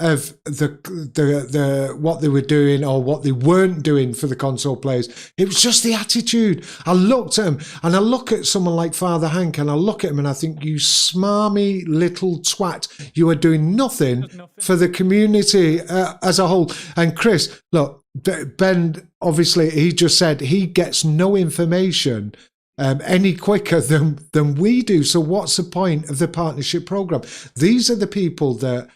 of the what they were doing or what they weren't doing for the console players. It was just the attitude. I looked at him, and I look at someone like Father Hank, and I look at him, and I think, you smarmy little twat. You are doing nothing for the community as a whole. And Chris, look, Ben, obviously, he just said he gets no information any quicker than we do. So what's the point of the partnership program? These are the people that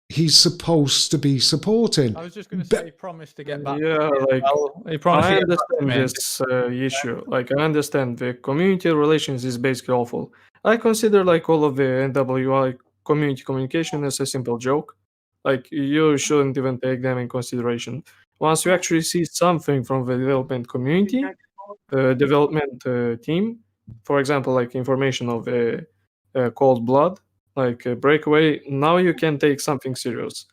he's supposed to be supporting. I was just going to say he promised to get back. Yeah, like he promised I understand this issue. Like I understand the community relations is basically awful. I consider like all of the NWI community communication as a simple joke. Like you shouldn't even take them in consideration. Once you actually see something from the development community, development team, for example, like information of Cold Blood, like Breakaway, now you can take something serious.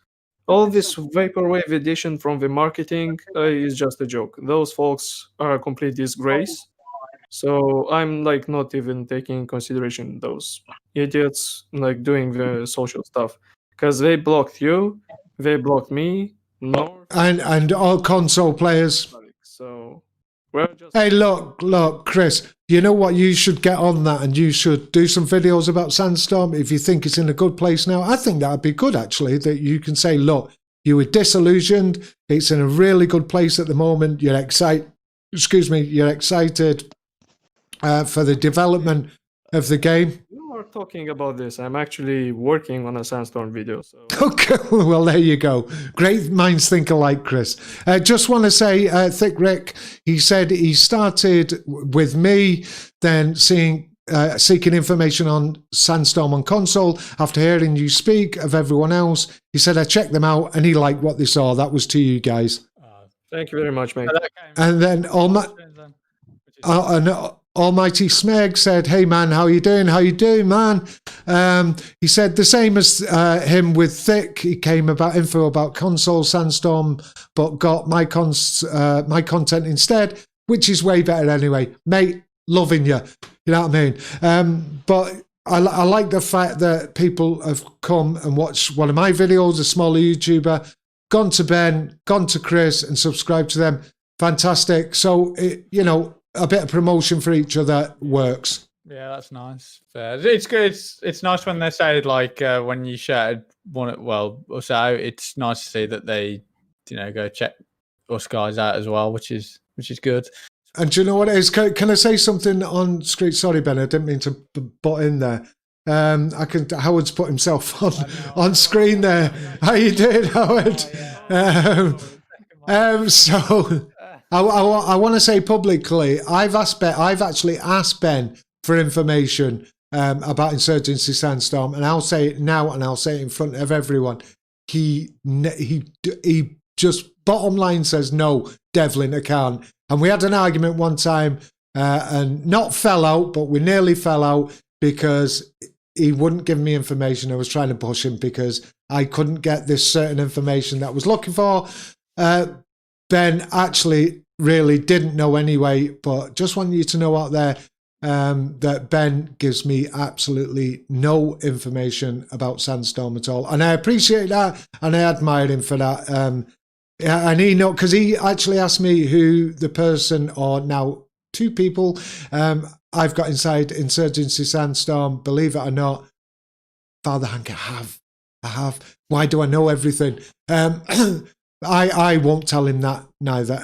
All this vaporwave edition from the marketing is just a joke. Those folks are a complete disgrace. So I'm like not even taking in consideration those idiots like doing the social stuff, because they blocked you, they blocked me, and all console players. So we're just. Hey, look, Chris. You know what? You should get on that, and you should do some videos about Sandstorm if you think it's in a good place now. I think that would be good, actually, that you can say, look, you were disillusioned. It's in a really good place at the moment. You're excited for the development of the game. You are talking about this. I'm actually working on a Sandstorm video. So. Okay, well, there you go. Great minds think alike, Chris. Just want to say, Thick Rick, he said he started with me, then seeking information on Sandstorm on console. After hearing you speak of everyone else, he said, I checked them out and he liked what they saw. That was to you guys. Thank you very much, mate. And then Almighty Smeg said, hey man, how you doing? How you doing, man? He said the same as him with Thick. He came about info about console Sandstorm, but got my content instead, which is way better anyway. Mate, loving you. You know what I mean? But I like the fact that people have come and watched one of my videos, a smaller YouTuber, gone to Ben, gone to Chris, and subscribed to them. Fantastic. So, a bit of promotion for each other works. Yeah, that's nice. It's good. It's nice when they say like when you shouted us out. It's nice to see that they, go check us guys out as well, which is good. And do you know what it is? Can I say something on screen? Sorry, Ben, I didn't mean to butt in there. Howard's put himself on screen there. How you doing, Howard? So. I want to say publicly, I've actually asked Ben for information about Insurgency Sandstorm, and I'll say it now, and I'll say it in front of everyone. He just bottom line says no, Devlin, I can't. And we had an argument one time, and not fell out, but we nearly fell out because he wouldn't give me information. I was trying to push him because I couldn't get this certain information that I was looking for. Ben actually really didn't know anyway, but just want you to know out there, that Ben gives me absolutely no information about Sandstorm at all. And I appreciate that, and I admire him for that. Yeah, and because he actually asked me who the person, or now two people, I've got inside Insurgency Sandstorm. Believe it or not, Father Hank, I have. Why do I know everything? I won't tell him that neither.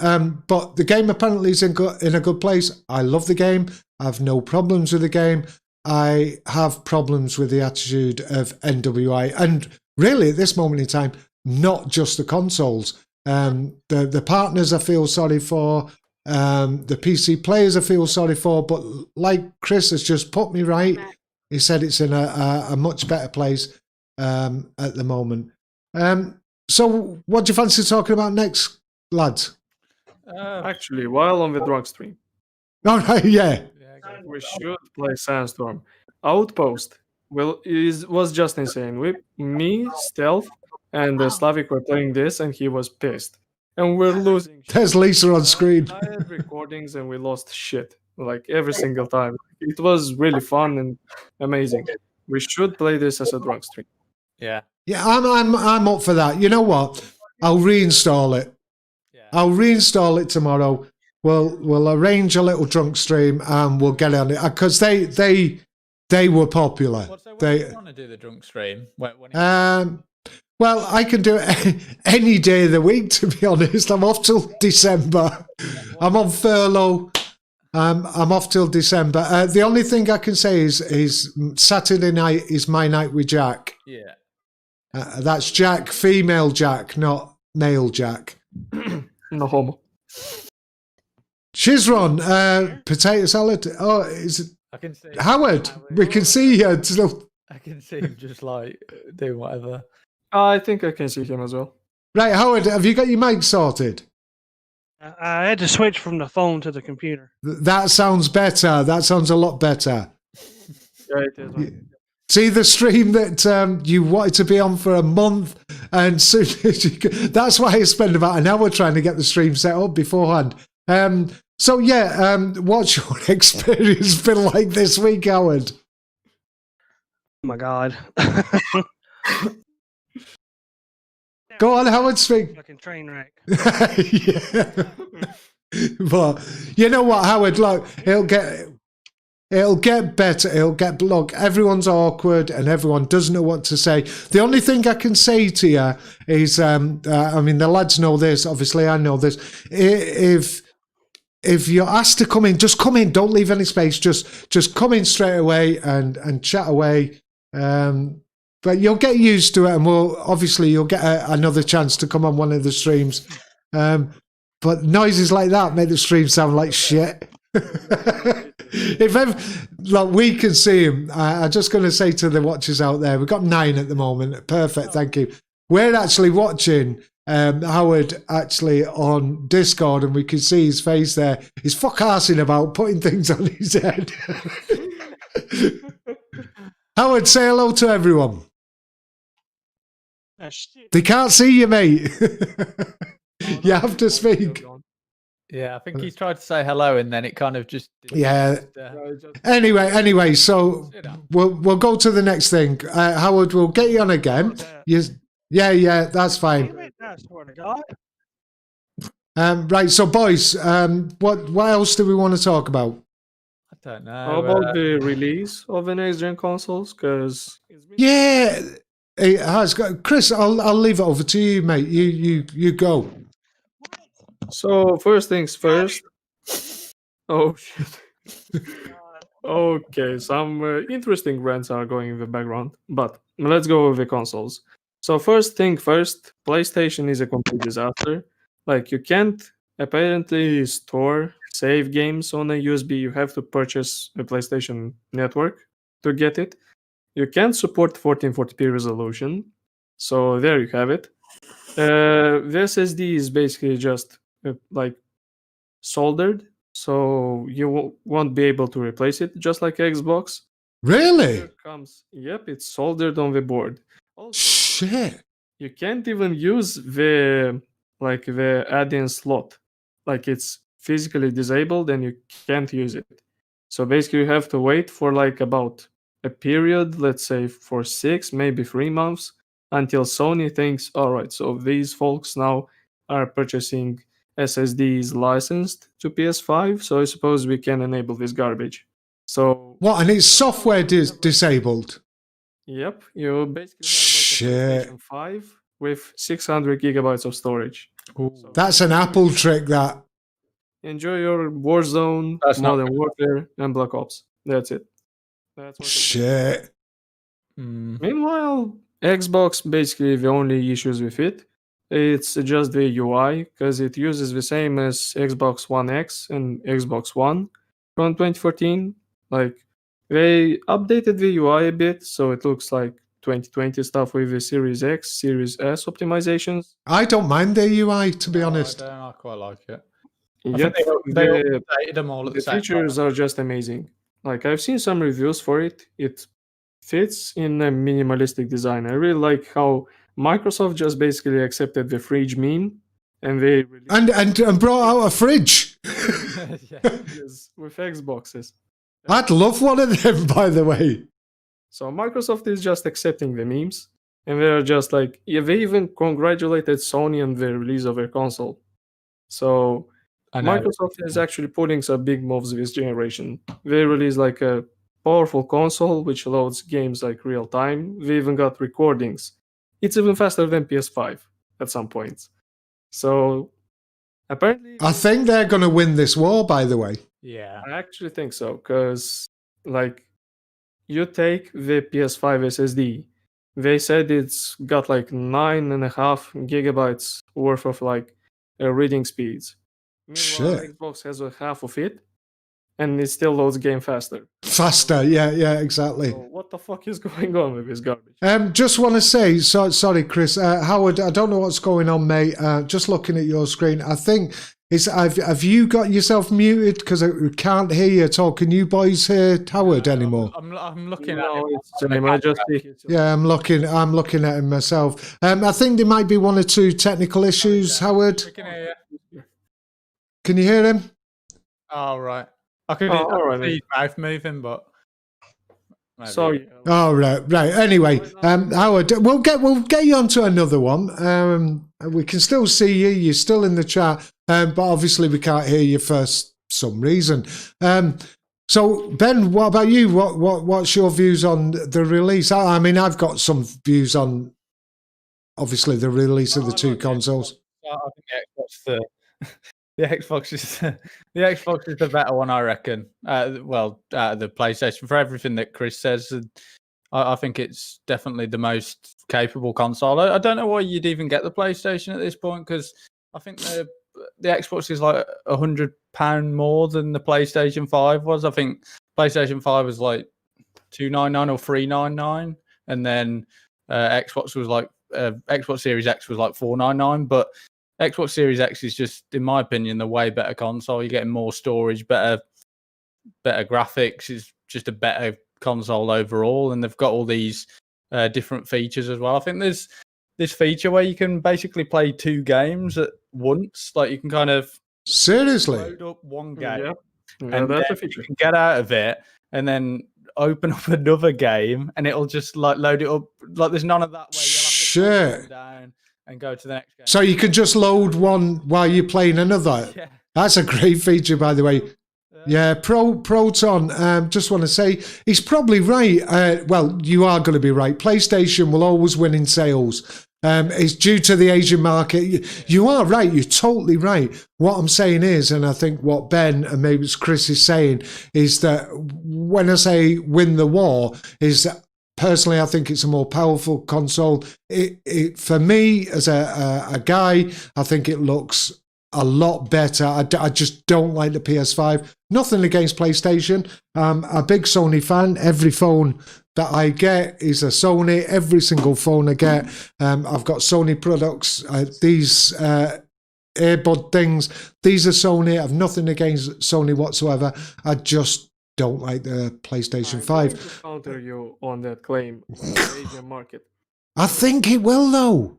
But the game apparently is in a good place. I love the game. I have no problems with the game. I have problems with the attitude of NWI, and really at this moment in time, not just the consoles. The partners I feel sorry for, the PC players I feel sorry for, but like Chris has just put me right, he said it's in a much better place at the moment. So what do you fancy talking about next, lads? Actually, while on the drug stream, All right, yeah. we should play Sandstorm. Outpost was just insane. Me, Stealth, and Slavic were playing this, and he was pissed. And we're losing. There's Lisa on screen. I had recordings, and we lost shit like every single time. It was really fun and amazing. We should play this as a drug stream. Yeah. Yeah, I'm up for that. You know what? I'll reinstall it. Yeah. I'll reinstall it tomorrow. We'll arrange a little drunk stream and we'll get on it because they were popular. So when do you want to do the drunk stream? Well, I can do it any day of the week. To be honest, I'm off till December. I'm on furlough. I'm off till December. The only thing I can say is Saturday night is my night with Jack. Yeah. That's Jack, female Jack, not male Jack. No homo. Shizron, potato salad. Oh, is it I can see Howard? We can see you. I can see him just like doing whatever. I think I can see him as well. Right, Howard, have you got your mic sorted? I had to switch from the phone to the computer. That sounds better. That sounds a lot better. Yeah, it is. Right? See the stream that you wanted to be on for a month, and soon as that's why I spent about an hour trying to get the stream set up beforehand. So yeah, what's your experience been like this week, Howard? Oh my God. Go on, Howard, speak. Fucking train wreck. Yeah. But you know what, Howard? Look, it'll get better. Look, everyone's awkward and everyone doesn't know what to say. The only thing I can say to you is, I mean, the lads know this. Obviously, I know this. If you're asked to come in, just come in. Don't leave any space. Just come in straight away and chat away. But you'll get used to it, and you'll get another chance to come on one of the streams. But noises like that make the stream sound like shit. Look, we can see him. I'm just going to say to the watchers out there, we've got 9 at the moment. Perfect, thank you. We're actually watching Howard actually on Discord, and we can see his face there. He's fuck-arsing about putting things on his head. Howard, say hello to everyone. Shit. They can't see you, mate. You have to speak. Yeah, I think he's tried to say hello and then it kind of just... Yeah. Anyway, so we'll go to the next thing. Howard, we'll get you on again. Yeah, that's fine. I swear to God. Right, so boys, what else do we want to talk about? I don't know. How about the release of the next gen consoles? Because Yeah, it has got. Chris, I'll leave it over to you, mate. You go. So first things first. Oh shit. Okay, some interesting rants are going in the background, but let's go with the consoles. So first thing first, PlayStation is a complete disaster. Like you can't apparently store save games on a USB. You have to purchase a PlayStation Network to get it. You can't support 1440p resolution. So there you have it. The SSD is basically just like soldered, so you won't be able to replace it, just like Xbox. Really? Here comes, yep, it's soldered on the board. Also, Shit. you can't even use the add-in slot. Like it's physically disabled and you can't use it. So basically, you have to wait for like about a period, let's say for 6, maybe 3 months, until Sony thinks, all right, so these folks now are purchasing SSDs licensed to PS5, so I suppose we can enable this garbage. So What? And it's software disabled. yep, you basically have Shit. like a PlayStation 5 with 600 gigabytes of storage. So That's an Apple trick, that. enjoy your Warzone, That's not Modern Warfare, and Black Ops. That's it. That's what it is. Shit. Meanwhile, Xbox, basically the only issues with it, it's just the UI, because it uses the same as Xbox One X and Xbox One from 2014. Like, they updated the UI a bit, so it looks like 2020 stuff with the Series X, Series S optimizations. I don't mind their UI, to be honest. I quite like it. Yet I think they the, updated them all at the the same features time. are just amazing. Like, I've seen some reviews for it. It fits in a minimalistic design. I really like how Microsoft just basically accepted the fridge meme and they released And brought out a fridge. Yeah. this with Xboxes. I'd love one of them, by the way. So Microsoft is just accepting the memes, and they're just like, yeah, they even congratulated Sony on the release of their console. So I know. Microsoft is actually putting some big moves this generation. They released like a powerful console which loads games like real time. They even got recordings. It's even faster than PS5 at some points. So apparently, I think they're going to win this war, by the way. Yeah. I actually think so, because like you take the PS5 SSD, they said it's got like 9.5 gigabytes worth of like reading speeds. Meanwhile, Shit. Xbox has a half of it, and it still loads game faster. Faster, yeah, exactly. So what the fuck is going on with this garbage? Just want to say, sorry, Chris, Howard, I don't know what's going on, mate. Just looking at your screen, I think have you got yourself muted? Because I can't hear you at all. Can you boys hear Howard anymore? I'm looking at No, it. it's same. I just think it's Yeah, I'm looking at him myself. I think there might be one or two technical issues. Howard, We can hear you. can you hear him? Oh, right. I could Oh, all right, see his mouth moving, but maybe. sorry. Oh, right. Anyway, Howard, we'll get you onto another one. We can still see you. You're still in the chat, but obviously we can't hear you for some reason. So Ben, what about you? What's your views on the release? I mean, I've got some views on obviously the release of the two consoles. I think the Xbox is the Xbox is the better one, I reckon. Well, the PlayStation, for everything that Chris says, I think it's definitely the most capable console. I don't know why you'd even get the PlayStation at this point, because I think the Xbox is like £100 more than the PlayStation 5 was. I think PlayStation 5 was like $299 or $399, and then Xbox was like Xbox Series X was like $499. But Xbox Series X is just, in my opinion, the way better console. You're getting more storage, better graphics. It's just a better console overall, and they've got all these different features as well. I think there's this feature where you can basically play 2 games at once. Like, you can kind of Seriously? load up one game, Yeah, and that's then a feature. you can get out of it, and then open up another game, and it'll just like load it up. Like, there's none of that where you'll have to close it down and go to the next game. So you can just load one while you're playing another. Yeah. That's a great feature, by the way. Yeah, Proton, just want to say, he's probably right. Well, you are going to be right. PlayStation will always win in sales. It's due to the Asian market. You are right. You're totally right. What I'm saying is, and I think what Ben and maybe it's Chris is saying, is that when I say win the war, is that personally I think it's a more powerful console. For me, as a guy, I think it looks a lot better. I just don't like the PS5. Nothing against PlayStation. I'm a big Sony fan. Every phone that I get is a Sony. Every single phone I get. I've got Sony products. These earbud things, these are Sony. I've nothing against Sony whatsoever. I just don't like the PlayStation 5. I'm going to counter you on that claim on the Asian market. I think it will, though.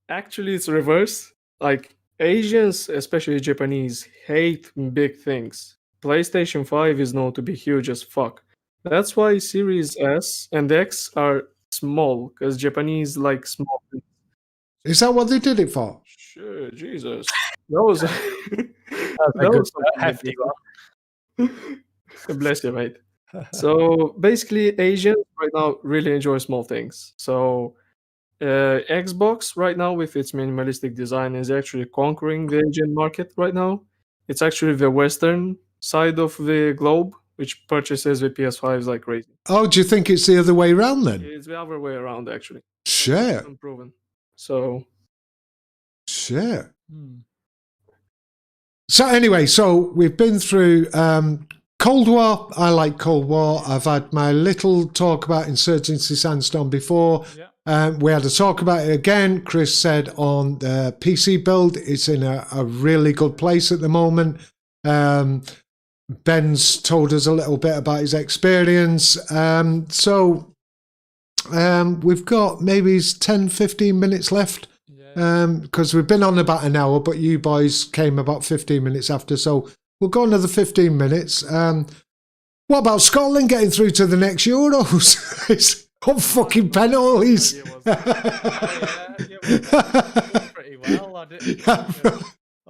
Actually, it's reverse. Like, Asians, especially Japanese, hate big things. PlayStation 5 is known to be huge as fuck. That's why Series S and X are small, because Japanese like small things. Is that what they did it for? Sure, Jesus. That was That's a that good, was something hefty interesting. Bless you, mate. So basically, Asians right now really enjoy small things. So Xbox right now, with its minimalistic design, is actually conquering the Asian market right now. It's actually the Western side of the globe which purchases the PS5s like crazy. Oh, do you think it's the other way around then? It's the other way around, actually. Shit. Unproven. So Shit. Hmm. So anyway, so we've been through Cold War. I like Cold War. I've had my little talk about Insurgency Sandstorm before. Yeah. We had a talk about it again. Chris said on the PC build, it's in a really good place at the moment. Ben's told us a little bit about his experience. So we've got maybe 10, 15 minutes left. Because we've been on about an hour, but you boys came about 15 minutes after, so we'll go another 15 minutes. What about Scotland getting through to the next Euros? It's on fucking penalties. Pretty well. I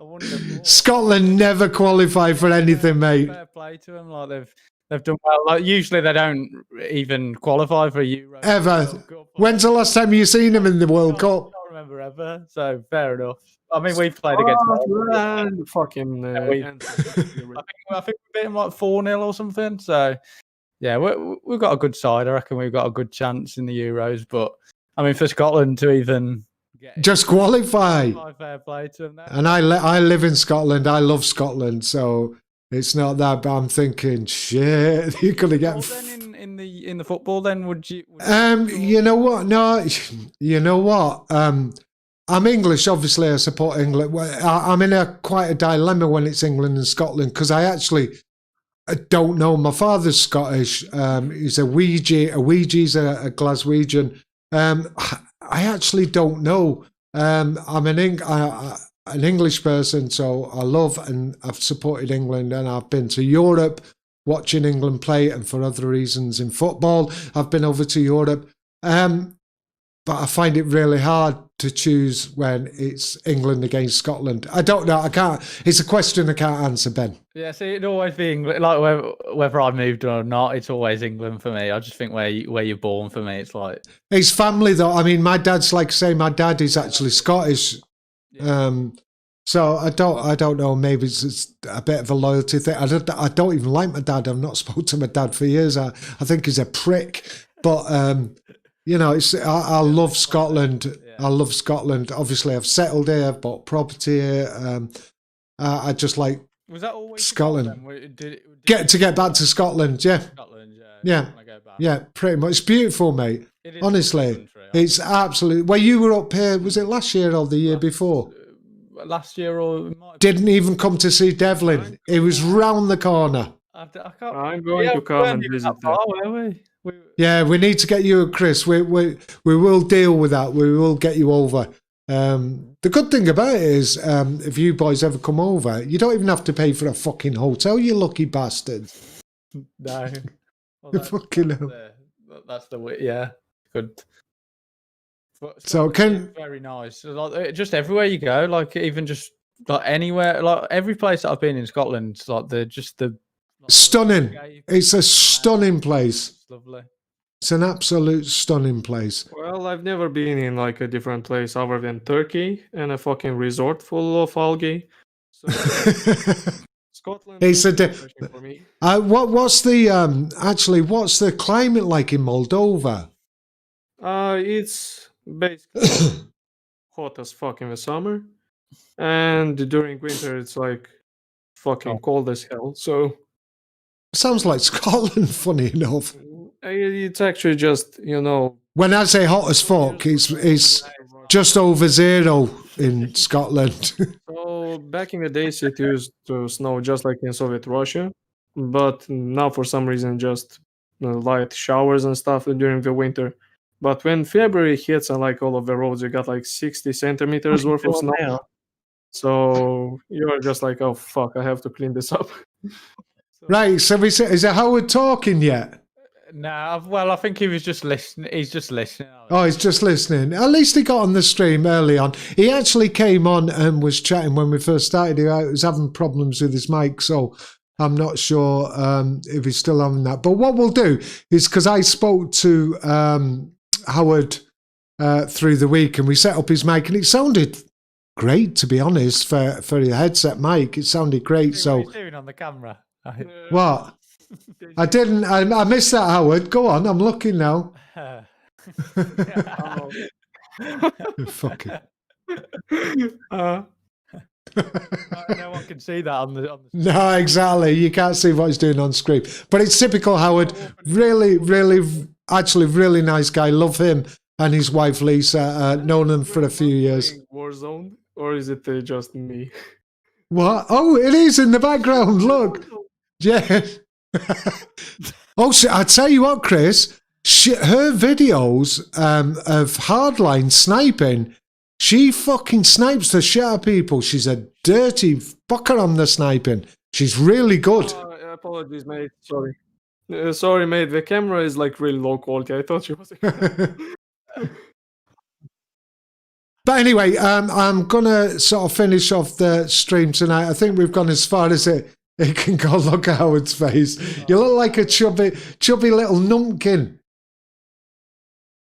wouldn't have thought. Scotland never qualify for anything, mate. Fair play to them. Like they've done well. Like usually they don't even qualify for a Euro. Ever. World Cup. When's the last time you seen them in the World Cup? I don't remember ever. So fair enough. I mean, we've played against. and fucking. I think we beat them like 4-0 or something. So yeah, we've got a good side. I reckon we've got a good chance in the Euros. But I mean, for Scotland to even get Just qualify. fair play to them. Now. And I live in Scotland. I love Scotland, so it's not that. But I'm thinking, shit, you're gonna get. Well, then in the football, then would you? You know what? No, you know what? I'm English. Obviously, I support England. I'm in quite a dilemma when it's England and Scotland because I don't know. My father's Scottish. He's a Ouija. A Ouija's a Glaswegian. I actually don't know. I'm an English person, so I love and I've supported England, and I've been to Europe watching England play, and for other reasons in football, I've been over to Europe. But I find it really hard to choose when it's England against Scotland. I don't know. I can't. It's a question I can't answer, Ben. Yeah, see, it'd always be England. Like whether I moved or not, it's always England for me. I just think where you're born for me, it's like It's family, though. I mean, my dad's like say my dad is actually Scottish. So I don't know. Maybe it's a bit of a loyalty thing. I don't even like my dad. I've not spoken to my dad for years. I think he's a prick. But you know, I love Scotland. Yeah. I love Scotland. Obviously, I've settled here. I've bought property here. I just like was that always Scotland. Did get back to Scotland. Yeah, Scotland, Yeah. Wanna go back. yeah, pretty much. It's beautiful, mate. It is a Honestly, good country, it's absolutely. Well, you were up here. Was it last year or the year before? last year or it might have Didn't even come to see Devlin. It was round the corner. I can't. I'm going to come and visit that far, were we? Yeah, we need to get you and Chris. We will deal with that. We will get you over. The good thing about it is, if you boys ever come over, you don't even have to pay for a fucking hotel. You lucky bastards. No. Well, that's the way. Yeah, good. But So Scotland is very nice. Like just everywhere you go, like even just like anywhere, like every place that I've been in Scotland, like Stunning. It's a stunning place. It's lovely. It's an absolute stunning place. Well, I've never been in like a different place other than Turkey and a fucking resort full of algae. So Scotland It's is a refreshing for me. what's the climate like in Moldova? It's basically hot as fuck in the summer, and during winter it's like fucking cold as hell. So Sounds like Scotland, funny enough. it's actually just When I say hot as fuck, it's just over zero in Scotland. So back in the days, it used to snow just like in Soviet Russia, but now for some reason just light showers and stuff during the winter. But when February hits and like all of the roads, you got like 60 centimeters worth of snow. So you're just like, oh fuck, I have to clean this up. Right, so is it Howard talking yet? No, well, I think he was just listening. He's just listening. Oh, he's just listening. At least he got on the stream early on. He actually came on and was chatting when we first started. He was having problems with his mic, so I'm not sure if he's still having that. But what we'll do is, because I spoke to Howard through the week and we set up his mic and it sounded great, to be honest, for a headset mic. It sounded great. See So what he's doing on the camera. what? I didn't. I missed that, Howard. Go on. I'm looking now. Fucking. No one can see that on the No, exactly. You can't see what he's doing on screen. But it's typical Howard. Really, actually, really nice guy. Love him and his wife Lisa. Known them for a few years. Warzone, or is it just me? What? Oh, it is in the background. Look. Yeah. Oh, I tell you what, Chris. Her videos of hardline sniping, she fucking snipes the shit out of people. She's a dirty fucker on the sniping. She's really good. Apologies, mate. Sorry. Sorry, mate. The camera is like really low quality. I thought she was. But anyway, I'm going to sort of finish off the stream tonight. I think we've gone as far as it can go. Look at Howard's face. You look like a chubby little numpkin.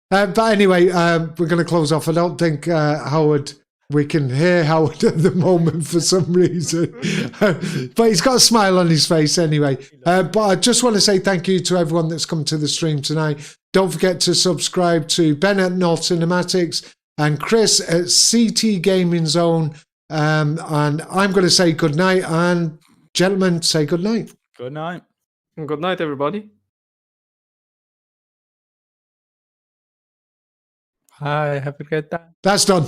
But anyway, we're going to close off. I don't think Howard, we can hear Howard at the moment for some reason. But he's got a smile on his face anyway. But I just want to say thank you to everyone that's come to the stream tonight. Don't forget to subscribe to Ben at North Cinematics and Chris at CT Gaming Zone. And I'm going to say good night. And gentlemen, say good night. Good night. Good night, everybody. Hi, have a good day. That's done.